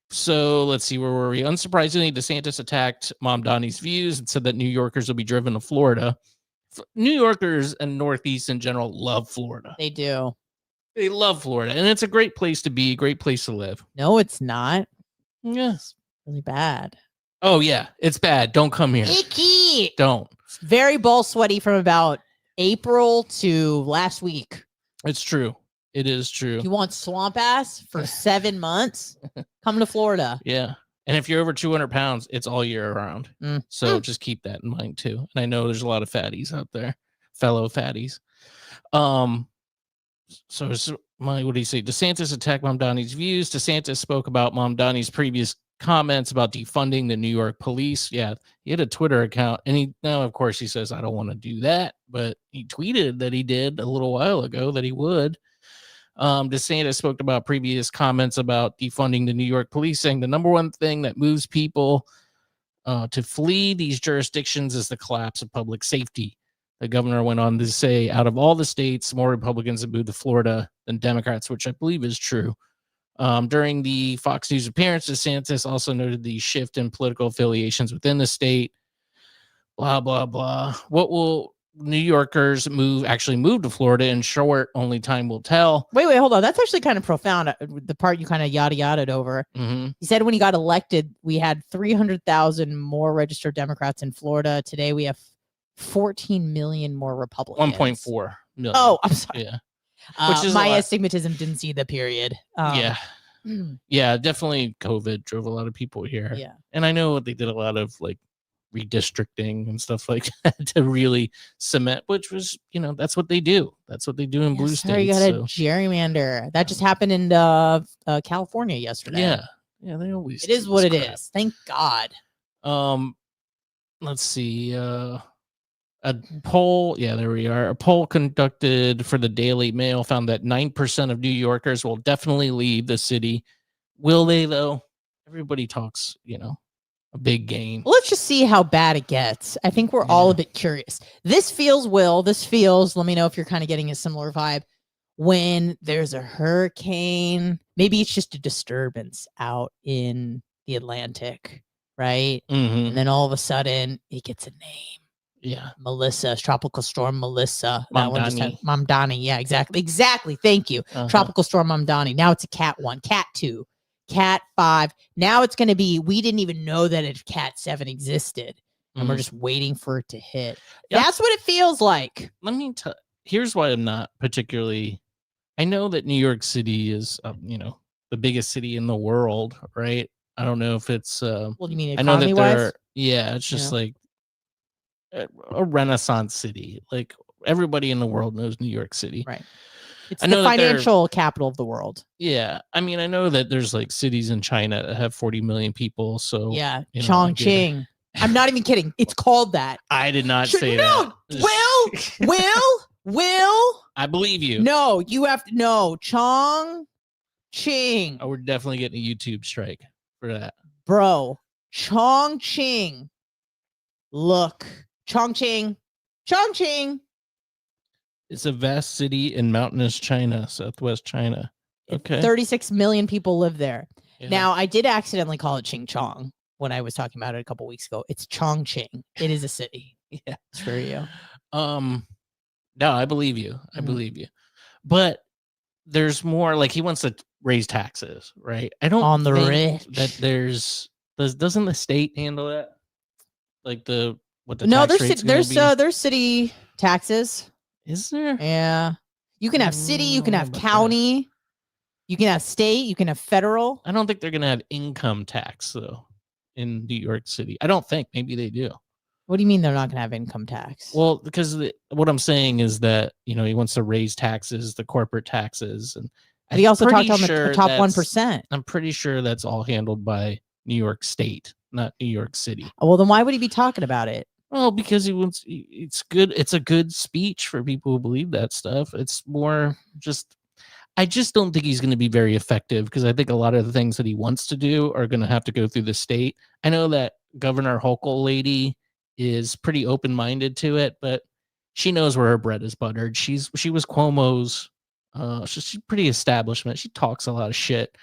So let's see, where were we? Unsurprisingly, DeSantis attacked Mamdani's views and said that New Yorkers will be driven to Florida. New Yorkers and Northeast in general love Florida. They do. They love Florida, and it's a great place to be, great place to live. No, it's not. Yes. Really bad. Oh, yeah. It's bad. Don't come here. Icky. Don't. It's very ball sweaty from about April to last week. It's true. It is true. You want swamp ass for 7 months? Come to Florida. Yeah. And if you're over 200 pounds, it's all year around. So just keep that in mind too. And I know there's a lot of fatties out there, fellow fatties. what do you say? DeSantis attacked Mamdani's views. DeSantis spoke about Mamdani's previous comments about defunding the New York police. Yeah, he had a Twitter account, and now, of course, he says, I don't want to do that, but he tweeted that he did a little while ago that he would. DeSantis spoke about previous comments about defunding the New York police, saying the number one thing that moves people to flee these jurisdictions is the collapse of public safety. The governor went on to say, out of all the states, more Republicans have moved to Florida than Democrats, which I believe is true. During the Fox News appearance, DeSantis also noted the shift in political affiliations within the state. Blah, blah, blah. What will New Yorkers actually move to Florida? In short, only time will tell. Wait, hold on. That's actually kind of profound. The part you kind of yada-yada'd over. Mm-hmm. He said when he got elected, we had 300,000 more registered Democrats in Florida. Today, we have 14 million more Republicans. 1.4 million. Oh, I'm sorry. Yeah. Which is my astigmatism didn't see the period. Yeah. Yeah, definitely COVID drove a lot of people here. Yeah. And I know they did a lot of like redistricting and stuff like that to really cement, which was, that's what they do. That's what they do in blue states. You got a gerrymander. That just happened in California yesterday. Yeah. Yeah, they always It is what it is. Thank God. Let's see. A poll, there we are. A poll conducted for the Daily Mail found that 9% of New Yorkers will definitely leave the city. Will they, though? Everybody talks, a big game. Let's just see how bad it gets. I think we're all a bit curious. This feels, let me know if you're kind of getting a similar vibe. When there's a hurricane, maybe it's just a disturbance out in the Atlantic, right? Mm-hmm. And then all of a sudden, it gets a name. Yeah. Melissa, Tropical Storm Melissa. Mamdani. That one just had Mamdani. Yeah, exactly. Thank you. Tropical Storm Mamdani. Now it's a Cat 1, Cat 2, Cat 5. Now it's going to be, we didn't even know that a Cat 7 existed. And we're just waiting for it to hit. Yep. That's what it feels like. Let me tell here's why I'm not particularly, I know that New York City is, the biggest city in the world, right? I don't know if it's, what do you mean, I know that economy-wise? it's just like, a Renaissance city. Like everybody in the world knows New York City. Right. It's the financial capital of the world. Yeah. I mean, I know that there's like cities in China that have 40 million people. So yeah. Chongqing. I'm not even kidding. It's called that. I did not say that. Will. I believe you. No, you have to know. Chongqing. Oh, we're definitely getting a YouTube strike for that. Bro. Chongqing. Look. Chongqing. It's a vast city in mountainous China, southwest China. Okay. 36 million people live there. Yeah. Now, I did accidentally call it Chingchong when I was talking about it a couple weeks ago. It's Chongqing. It is a city. Yeah. It's for you. No, I believe you. I believe you. But there's more, like he wants to raise taxes, right? I don't on the think rich. that doesn't the state handle that? Like there's city taxes. Is there? Yeah. You can have city, you can have county, you can have state, you can have federal. I don't think they're gonna have income tax though in New York City. I don't think. Maybe they do. What do you mean they're not gonna have income tax? Well, because what I'm saying is that he wants to raise taxes, the corporate taxes, and but he also talked on the top 1%. I'm pretty sure that's all handled by New York State, not New York City. Well, then why would he be talking about it? Well, because it's good. It's a good speech for people who believe that stuff. It's more I just don't think he's going to be very effective because I think a lot of the things that he wants to do are going to have to go through the state. I know that Governor Hochul lady is pretty open-minded to it, but she knows where her bread is buttered. She was Cuomo's, she's pretty establishment. She talks a lot of shit,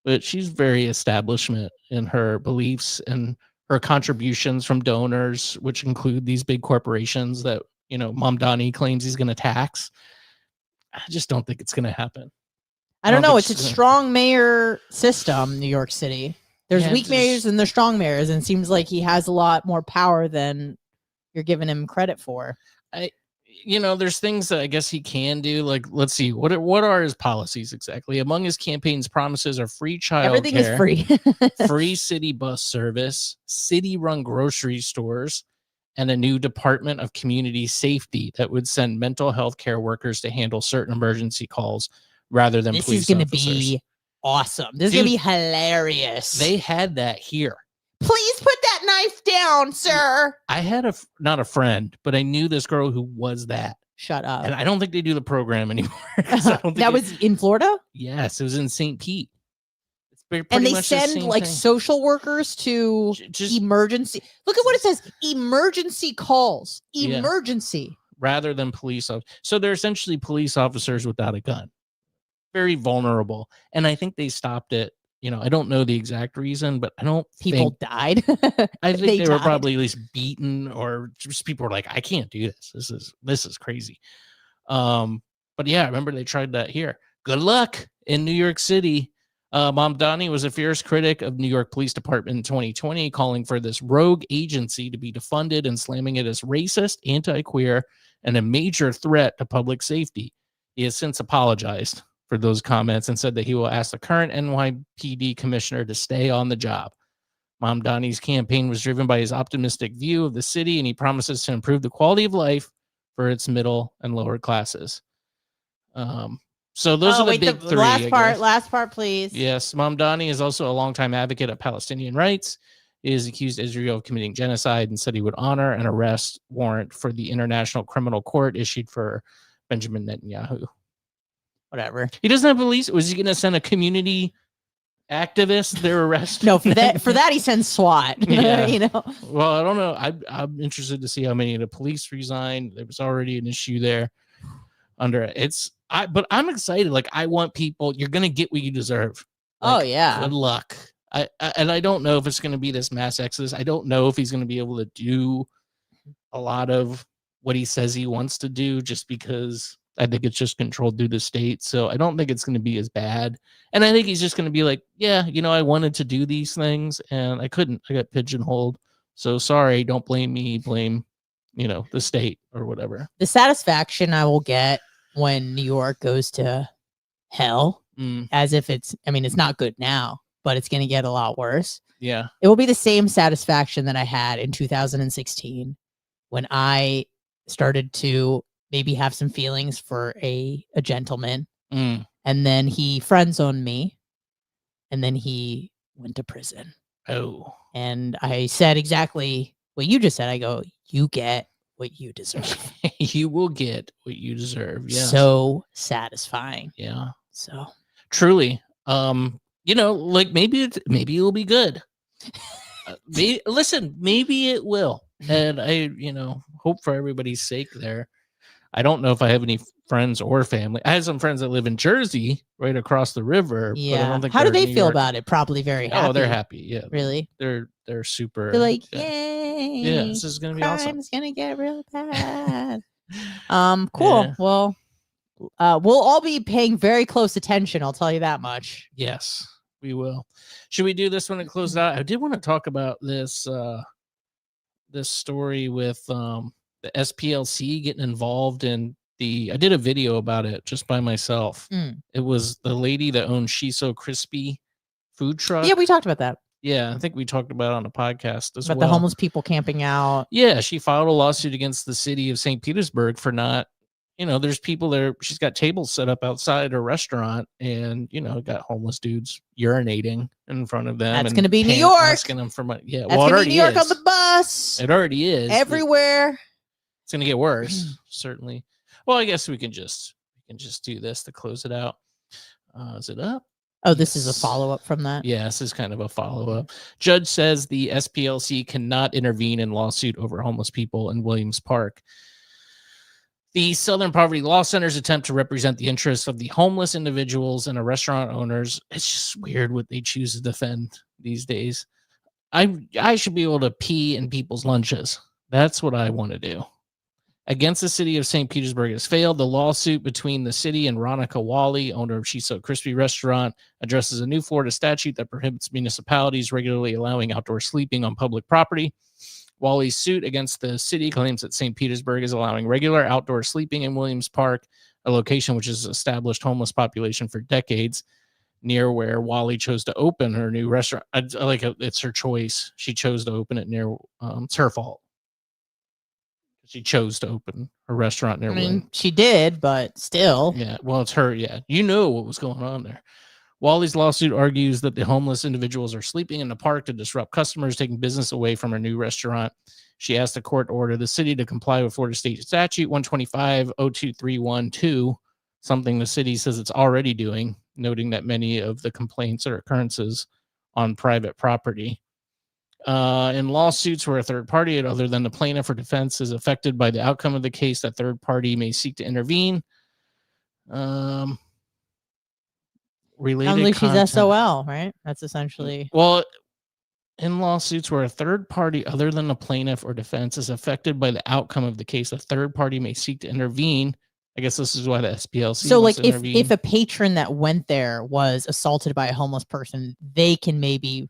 but she's very establishment in her beliefs and her contributions from donors, which include these big corporations that, Mamdani claims he's going to tax. I just don't think it's going to happen. I don't know. It's a strong mayor system, New York City. There's weak mayors and there's strong mayors, and it seems like he has a lot more power than you're giving him credit for. There's things that I guess he can do. Like, let's see, what are his policies exactly? Among his campaign's promises are free child Everything care, is free. free city bus service, city-run grocery stores, and a new Department of Community Safety that would send mental health care workers to handle certain emergency calls rather than This police is going to officers. be awesome. This is Dude, going to be hilarious. They had that here. Please put that knife down, sir. I had not a friend, but I knew this girl who was that. Shut up. And I don't think they do the program anymore. That was in Florida? Yes, it was in St. Pete. And they send like social workers to just emergency. Look at what it says. Emergency calls. Emergency. Yeah. Rather than police officers. So they're essentially police officers without a gun. Very vulnerable. And I think they stopped it. You know, I don't know the exact reason, but I don't People died. I think they were probably at least beaten, or just people were like, I can't do this. This is crazy. But yeah, I remember they tried that here. Good luck in New York City. Mamdani was a fierce critic of New York Police Department in 2020, calling for this rogue agency to be defunded and slamming it as racist, anti-queer, and a major threat to public safety. He has since apologized for those comments and said that he will ask the current NYPD commissioner to stay on the job. Mamdani's campaign was driven by his optimistic view of the city, and he promises to improve the quality of life for its middle and lower classes. So those are the big three. Last part, please. Yes, Mamdani is also a longtime advocate of Palestinian rights. He has accused Israel of committing genocide and said he would honor an arrest warrant for the International Criminal Court issued for Benjamin Netanyahu. Whatever. He doesn't have police. Was he going to send a community activist their arrest? No, for that he sends SWAT. Yeah. You know. Well, I don't know. I'm interested to see how many of the police resigned. There was already an issue there under it. But I'm excited. Like, I want people. You're going to get what you deserve. Like, oh yeah. Good luck. And I don't know if it's going to be this mass exodus. I don't know if he's going to be able to do a lot of what he says he wants to do, just because I think it's just controlled through the state. So I don't think it's going to be as bad. And I think he's just going to be like, yeah, you know, I wanted to do these things and I couldn't. I got pigeonholed. So sorry, don't blame me. Blame, you know, the state or whatever. The satisfaction I will get when New York goes to hell, as if it's not good now, but it's going to get a lot worse. Yeah. It will be the same satisfaction that I had in 2016 when I started to maybe have some feelings for a gentleman. And then he friend zoned me. And then he went to prison. Oh. And I said exactly what you just said. I go, you get what you deserve. You will get what you deserve. Yeah. So satisfying. Yeah. So truly. You know, like maybe it'll be good. Maybe it will. And I, you know, hope for everybody's sake there. I don't know if I have any friends or family. I have some friends that live in Jersey, right across the river. Yeah. But I don't think how do they New feel York. About it? Probably very happy. Oh, they're happy. Yeah. Really? They're super. They're like, yeah. yay. Yeah, this is gonna be awesome. Crime's gonna get real bad. Cool. Yeah. Well, we'll all be paying very close attention. I'll tell you that much. Yes, we will. Should we do this one and close it out? I did want to talk about this story with the SPLC getting involved in I did a video about it just by myself. It was the lady that owns She's So Crispy food truck. Yeah, we talked about that. Yeah, I think we talked about it on a podcast as about well. The homeless people camping out. Yeah, she filed a lawsuit against the city of St. Petersburg for not, you know, there's people there. She's got tables set up outside her restaurant and, you know, got homeless dudes urinating in front of them. That's going to be New York. Asking them for money. Yeah, that's well, it already New York is. On the bus. It already is. Everywhere. It's going to get worse, certainly. Well, I guess we can just do this to close it out. Is it up? Oh, this is a follow-up from that? Yeah, this is kind of a follow-up. Judge says the SPLC cannot intervene in lawsuit over homeless people in Williams Park. The Southern Poverty Law Center's attempt to represent the interests of the homeless individuals and restaurant owners, it's just weird what they choose to defend these days. I should be able to pee in people's lunches. That's what I want to do. Against the city of St. Petersburg has failed. The lawsuit between the city and Ronica Wally, owner of She's So Crispy restaurant, addresses a new Florida statute that prohibits municipalities regularly allowing outdoor sleeping on public property. Wally's suit against the city claims that St. Petersburg is allowing regular outdoor sleeping in Williams Park, a location which has established homeless population for decades, near where Wally chose to open her new restaurant. It's her choice. She chose to open it near. It's her fault. She chose to open a restaurant near I mean, Wynn. she did, but still. Yeah, well, it's her. Yeah, you know what was going on there. Wally's lawsuit argues that the homeless individuals are sleeping in the park to disrupt customers, taking business away from her new restaurant. She asked the court to order the city to comply with Florida State Statute 125-02312, something the city says it's already doing, noting that many of the complaints are occurrences on private property. In lawsuits where a third party other than the plaintiff or defense is affected by the outcome of the case, that third party may seek to intervene. Related Sounds like content. she's SOL, right? That's essentially. Well, in lawsuits where a third party other than the plaintiff or defense is affected by the outcome of the case, a third party may seek to intervene. I guess this is why the SPLC. So, wants like, to if intervene. a patron that went there was assaulted by a homeless person, they can maybe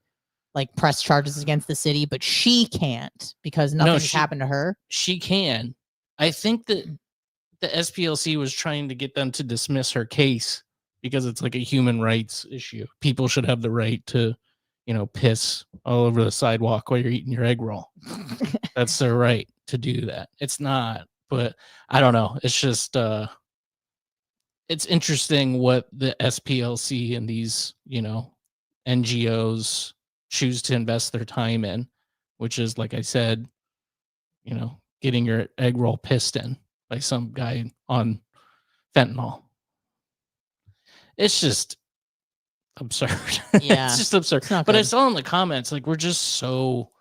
like press charges against the city, but she can't because nothing's happened to her. She can. I think that the SPLC was trying to get them to dismiss her case because it's like a human rights issue. People should have the right to, piss all over the sidewalk while you're eating your egg roll. That's their right to do that. It's not, but I don't know. It's just, it's interesting what the SPLC and these, NGOs choose to invest their time in, which is, like I said, getting your egg roll pissed in by some guy on fentanyl. It's just absurd. Yeah. It's just absurd. But I saw in the comments, like, we're just so,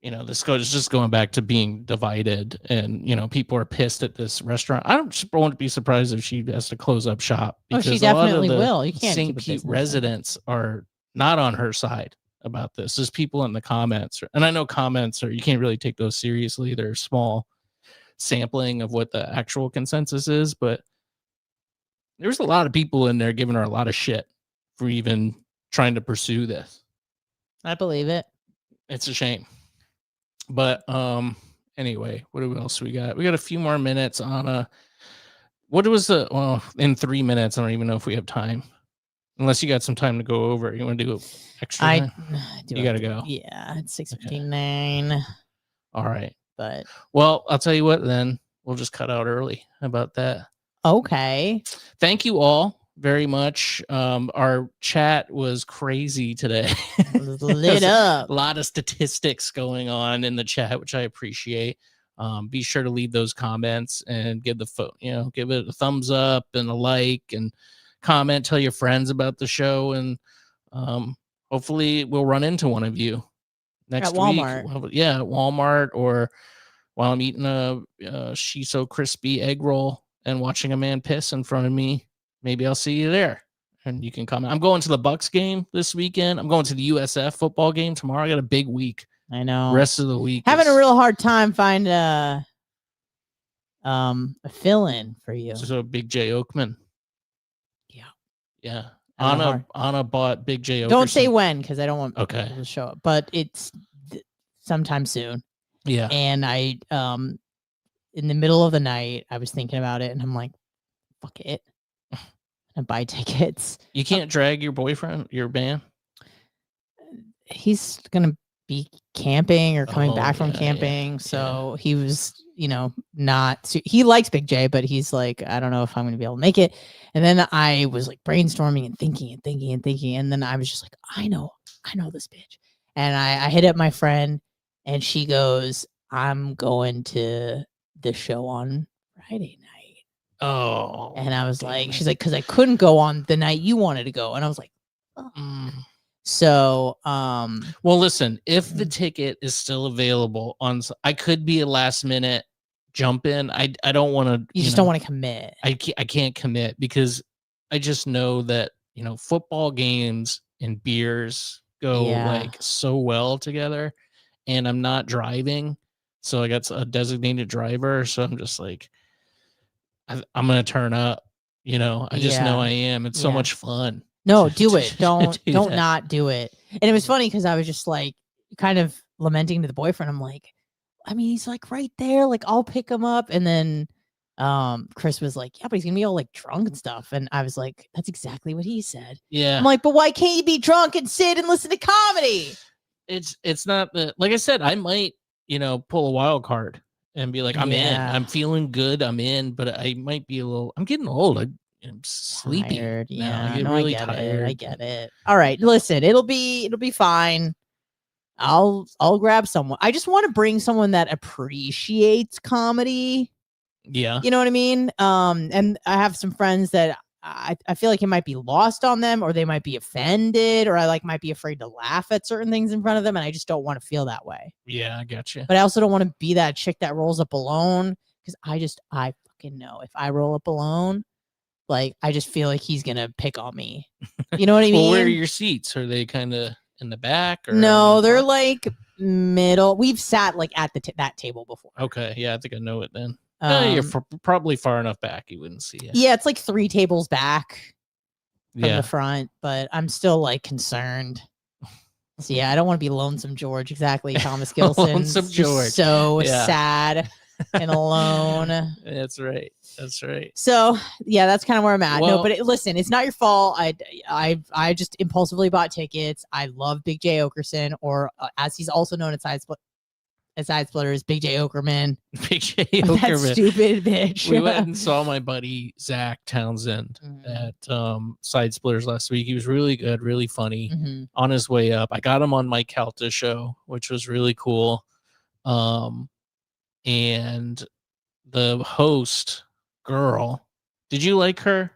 this is just going back to being divided, and, people are pissed at this restaurant. I won't be surprised if she has to close up shop. Because she definitely will. You can't St. Pete residents are not on her side about this. There's people in the comments, and I know comments you can't really take those seriously. They're a small sampling of what the actual consensus is, but there's a lot of people in there giving her a lot of shit for even trying to pursue this. I believe it. It's a shame. But anyway, what else we got? We got a few more minutes on in 3 minutes. I don't even know if we have time. Unless you got some time to go over. You want to do extra time? You got to go. Yeah, it's 6:59. Okay. All right. But well, I'll tell you what then. We'll just cut out early. How about that? Okay. Thank you all very much. Our chat was crazy today. Lit up. A lot of statistics going on in the chat, which I appreciate. Be sure to leave those comments and give give it a thumbs up and a like and comment. Tell your friends about the show, and hopefully we'll run into one of you next at Walmart. Week. Yeah, at Walmart, or while I'm eating a shiso crispy egg roll and watching a man piss in front of me. Maybe I'll see you there, and you can comment. I'm going to the Bucks game this weekend. I'm going to the USF football game tomorrow. I got a big week. I know. Rest of the week, having a real hard time finding a fill-in for you. So Big J Oakman. Yeah. Anna bought Big J Oakman. Don't say when, because I don't want people to show up. But it's sometime soon. Yeah. And I in the middle of the night, I was thinking about it, and I'm like, fuck it. And buy tickets. You can't drag your boyfriend, your man? He's gonna be camping or coming back from camping. Yeah. So he was, he likes Big J, but he's like, I don't know if I'm gonna be able to make it. And then I was like brainstorming and thinking. And then I was just like, I know this bitch. And I hit up my friend, and she goes, I'm going to the show on Friday night. Oh. And I was like, she's like, because I couldn't go on the night you wanted to go. And I was like, oh. So, well, listen, if the ticket is still available I could be a last minute jump in. I don't want to. You just don't want to commit. I can't commit because I just know that, football games and beers go like so well together, and I'm not driving. So I got a designated driver. So I'm just like, I'm going to turn up, I just know I am. It's so much fun. No, do it. Don't that. not do it. And it was funny because I was just like kind of lamenting to the boyfriend. I'm like, I mean, he's like right there. Like, I'll pick him up. And then Chris was like, yeah, but he's gonna be all like drunk and stuff. And I was like, that's exactly what he said. Yeah. I'm like, but why can't you be drunk and sit and listen to comedy? It's not like I said, I might, pull a wild card and be like, I'm in. I'm feeling good. I'm in, but I might be I'm getting old. I'm sleepy. Tired. Now. Yeah, I get no, really I get tired. it. I get it. All right, listen, it'll be fine. I'll grab someone. I just want to bring someone that appreciates comedy. Yeah. You know what I mean? And I have some friends that I feel like it might be lost on them, or they might be offended, or I might be afraid to laugh at certain things in front of them, and I just don't want to feel that way. Yeah, I gotcha. But I also don't want to be that chick that rolls up alone, because I fucking know if I roll up alone, I just feel like he's gonna pick on me. You know what I mean? Well, where are your seats? Are they kind of in the back? Or no, they're middle. We've sat at that table before. Okay, yeah, I think I know it then. You're probably far enough back you wouldn't see it. Yeah, it's 3 tables back from the front, but I'm still concerned. So yeah, I don't want to be lonesome George. Exactly, Thomas Gilson. Lonesome George. So sad and alone. That's right. That's right. So yeah, that's kind of where I'm at. Well, no, but listen, it's not your fault. I just impulsively bought tickets. I love Big J Okerson, or as he's also known at Side Splitters, Big J Okerman. Big J Okerman. That stupid bitch. We went and saw my buddy Zach Townsend at Side Splitters last week. He was really good, really funny. On his way up, I got him on my Calta show, which was really cool. And the host girl, did you like her?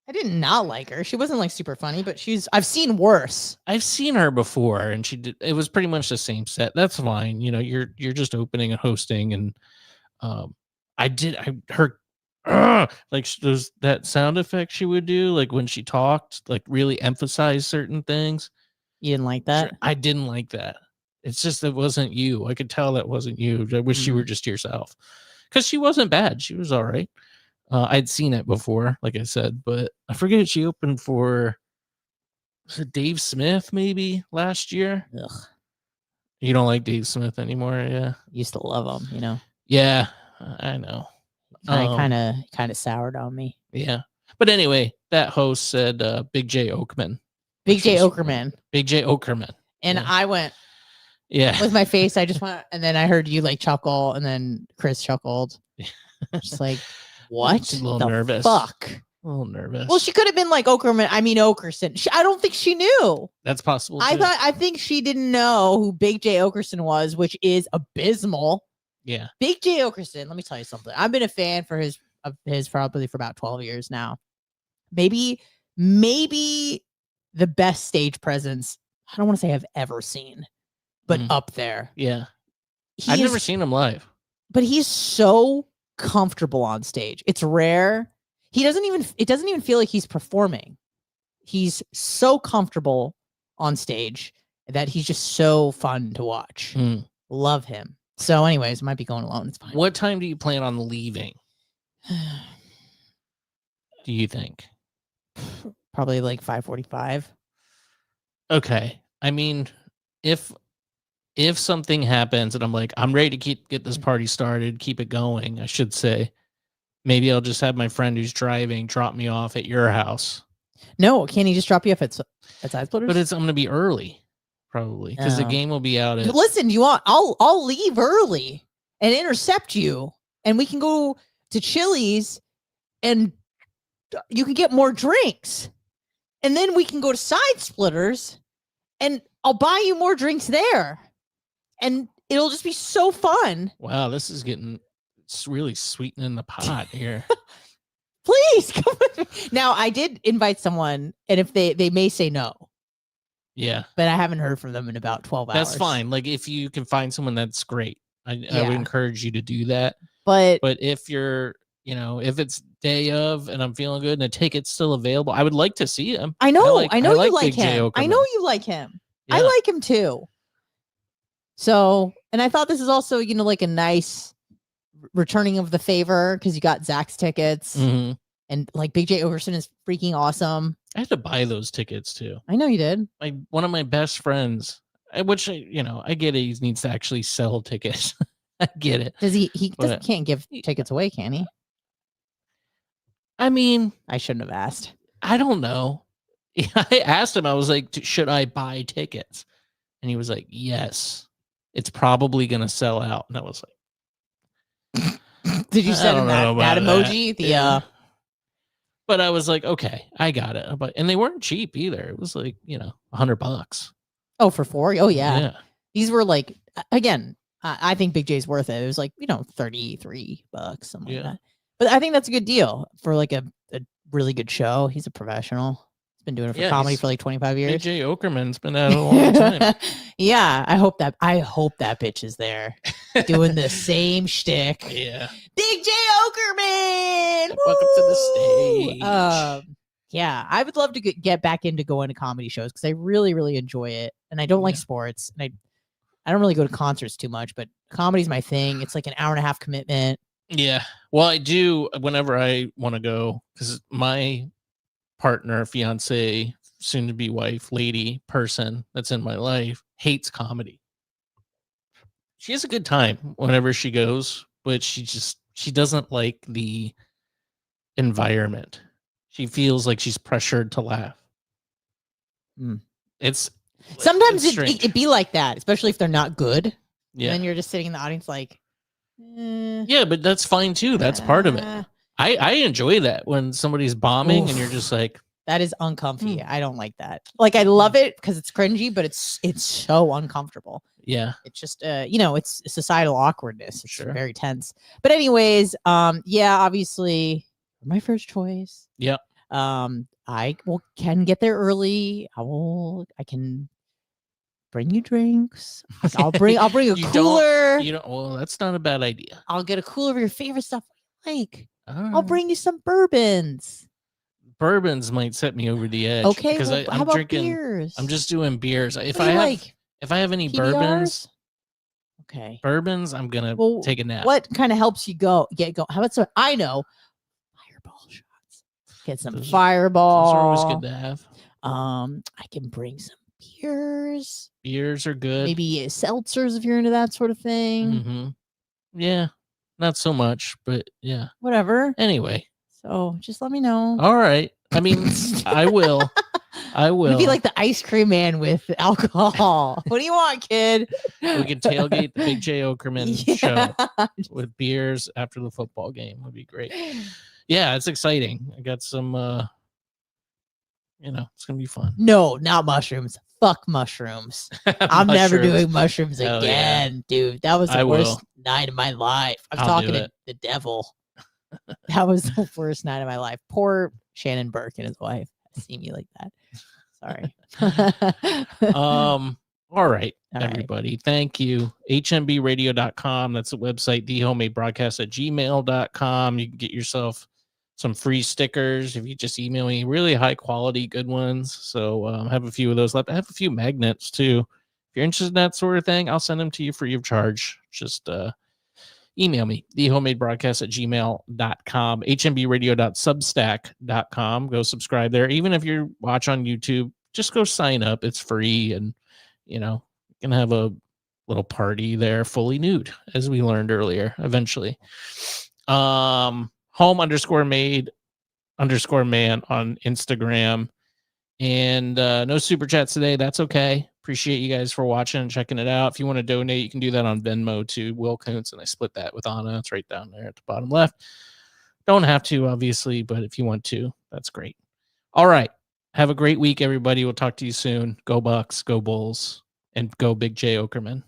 I did not like her. She wasn't super funny, but I've seen worse. I've seen her before, and it was pretty much the same set. That's fine. You're just opening and hosting, and there's that sound effect she would do, when she talked, really emphasize certain things. You didn't like that? I didn't like that. It's just, it wasn't you. I could tell that wasn't you. I wish you were just yourself, because she wasn't bad. She was all right. I'd seen it before, like I said, but I forget she opened for, was it Dave Smith maybe last year? Ugh. You don't like Dave Smith anymore, yeah? Used to love him, Yeah, I know. Kind of soured on me. Yeah, but anyway, that host said Big J Okerman. Big J Okerman. Big J Okerman. And yeah. I went. Yeah. With my face, I just went, and then I heard you chuckle, and then Chris chuckled. Just what? A little nervous. Fuck. A little nervous. Well, she could have been Okerson. I don't think she knew. That's possible. I think she didn't know who Big J Okerson was, which is abysmal. Yeah. Big J Okerson. Let me tell you something. I've been a fan of his probably for about 12 years now. Maybe the best stage presence I don't want to say I've ever seen, but up there. Yeah. I've never seen him live. But he's so comfortable on stage. It's rare. It doesn't even feel like he's performing. He's so comfortable on stage that he's just so fun to watch. Love him. So anyways, might be going alone. It's fine. What time do you plan on leaving? Do you think? Probably 5:45. Okay. I mean, if something happens and I'm ready to get this party started, keep it going, I should say, maybe I'll just have my friend who's driving drop me off at your house. No, can't he just drop you off at Side Splitters? But I'm going to be early, probably, because the game will be out at... Listen, you want? I'll leave early and intercept you, and we can go to Chili's, and you can get more drinks, and then we can go to Side Splitters, and I'll buy you more drinks there, and it'll just be so fun. Wow, this is it's really sweetening the pot here. Please come with me. Now, I did invite someone, and if they may say no. Yeah. But I haven't heard from them in about 12 hours. That's fine. If you can find someone, that's great. I would encourage you to do that. But if you're, if it's day of and I'm feeling good and the ticket's still available, I would like to see him. I know you like him. I know you like him. Yeah. I like him too. So, and I thought this is also, a nice returning of the favor, because you got Zach's tickets, and Big J Okerson is freaking awesome. I had to buy those tickets too. I know you did. One of my best friends, which I get it, he needs to actually sell tickets. I get it. Does he can't give tickets away, can he? I mean, I shouldn't have asked. I don't know. I asked him, I was like, should I buy tickets? And he was like, yes, it's probably going to sell out. And I was like, Did you I send him don't know that about emoji? that. But I was like, okay, I got it. And they weren't cheap either. It was like, $100. Oh, for 4? Oh, yeah. Yeah. These were like, again, I think Big J's worth it. It was like, $33, something like that. But I think that's a good deal for like a really good show. He's a professional. He's been doing it for comedy for like 25 years. Big J Okerman's been at it a long time. Yeah, I hope that bitch is there doing the same shtick. Yeah. Big J Okerman! Welcome to the stage. Yeah, I would love to get back into going to comedy shows because I really, really enjoy it. And I don't like sports. And I don't really go to concerts too much, but comedy's my thing. It's like an hour and a half commitment. Yeah. Well, I do whenever I want to go because my partner, fiance, soon to be wife, lady, person that's in my life hates comedy. She has a good time whenever she goes, but she doesn't like the environment. She feels like she's pressured to laugh. It's sometimes it's it be like that, especially if they're not good. Yeah. And then you're just sitting in the audience like, yeah, but that's fine too. That's part of it. I enjoy that when somebody's bombing and you're just like, that is uncomfy. I don't like that. Like I love it because it's cringy, but it's so uncomfortable. Yeah. It's just it's societal awkwardness. It's very tense. But anyways, yeah, obviously my first choice. Yeah. I can get there early. I can bring you drinks. I'll bring a cooler. Well, that's not a bad idea. I'll get a cooler of your favorite stuff. Like I'll bring you some bourbons. Bourbons might set me over the edge. Okay, because I'm how about drinking beers? I'm just doing beers. If What do I you have if I have any bourbons, bourbons, I'm gonna take a nap. What kind of helps you get go? How about some? I know fireball shots. Get some fireball. Those are always good to have. I can bring some beers. Beers are good. Maybe seltzers if you're into that sort of thing. Mm-hmm. Yeah, not so much, but yeah. Whatever. Anyway. So just let me know. All right. I mean, I will. I will. Be like the ice cream man with alcohol. What do you want, kid? We could tailgate the Big J Okerman show with beers after the football game. Would be great. Yeah, it's exciting. I got some. It's gonna be fun. No, not mushrooms. Fuck mushrooms. I'm never doing mushrooms again, dude. That was the worst night of my life. I'm talking to the devil. That was the worst night of my life. Poor Shannon Burke and his wife. See me like that. Sorry. All right, everybody. Thank you. HMBradio.com. That's the website. thehomemade.broadcast@gmail.com. You can get yourself some free stickers if you just email me. Really high quality, good ones. So I have a few of those left. I have a few magnets too. If you're interested in that sort of thing, I'll send them to you free of charge. Just email me, thehomemade.broadcast@gmail.com, hmbradio.substack.com. Go subscribe there. Even if you watch on YouTube, just go sign up. It's free. And, you can have a little party there fully nude, as we learned earlier, eventually. Home_made_man on Instagram. And no super chats today. That's okay. Appreciate you guys for watching and checking it out. If you want to donate, you can do that on Venmo to Will Kuncz, and I split that with Anna. It's right down there at the bottom left. Don't have to, obviously, but if you want to, that's great. All right. Have a great week, everybody. We'll talk to you soon. Go Bucks, go Bulls, and go Big J Okerman.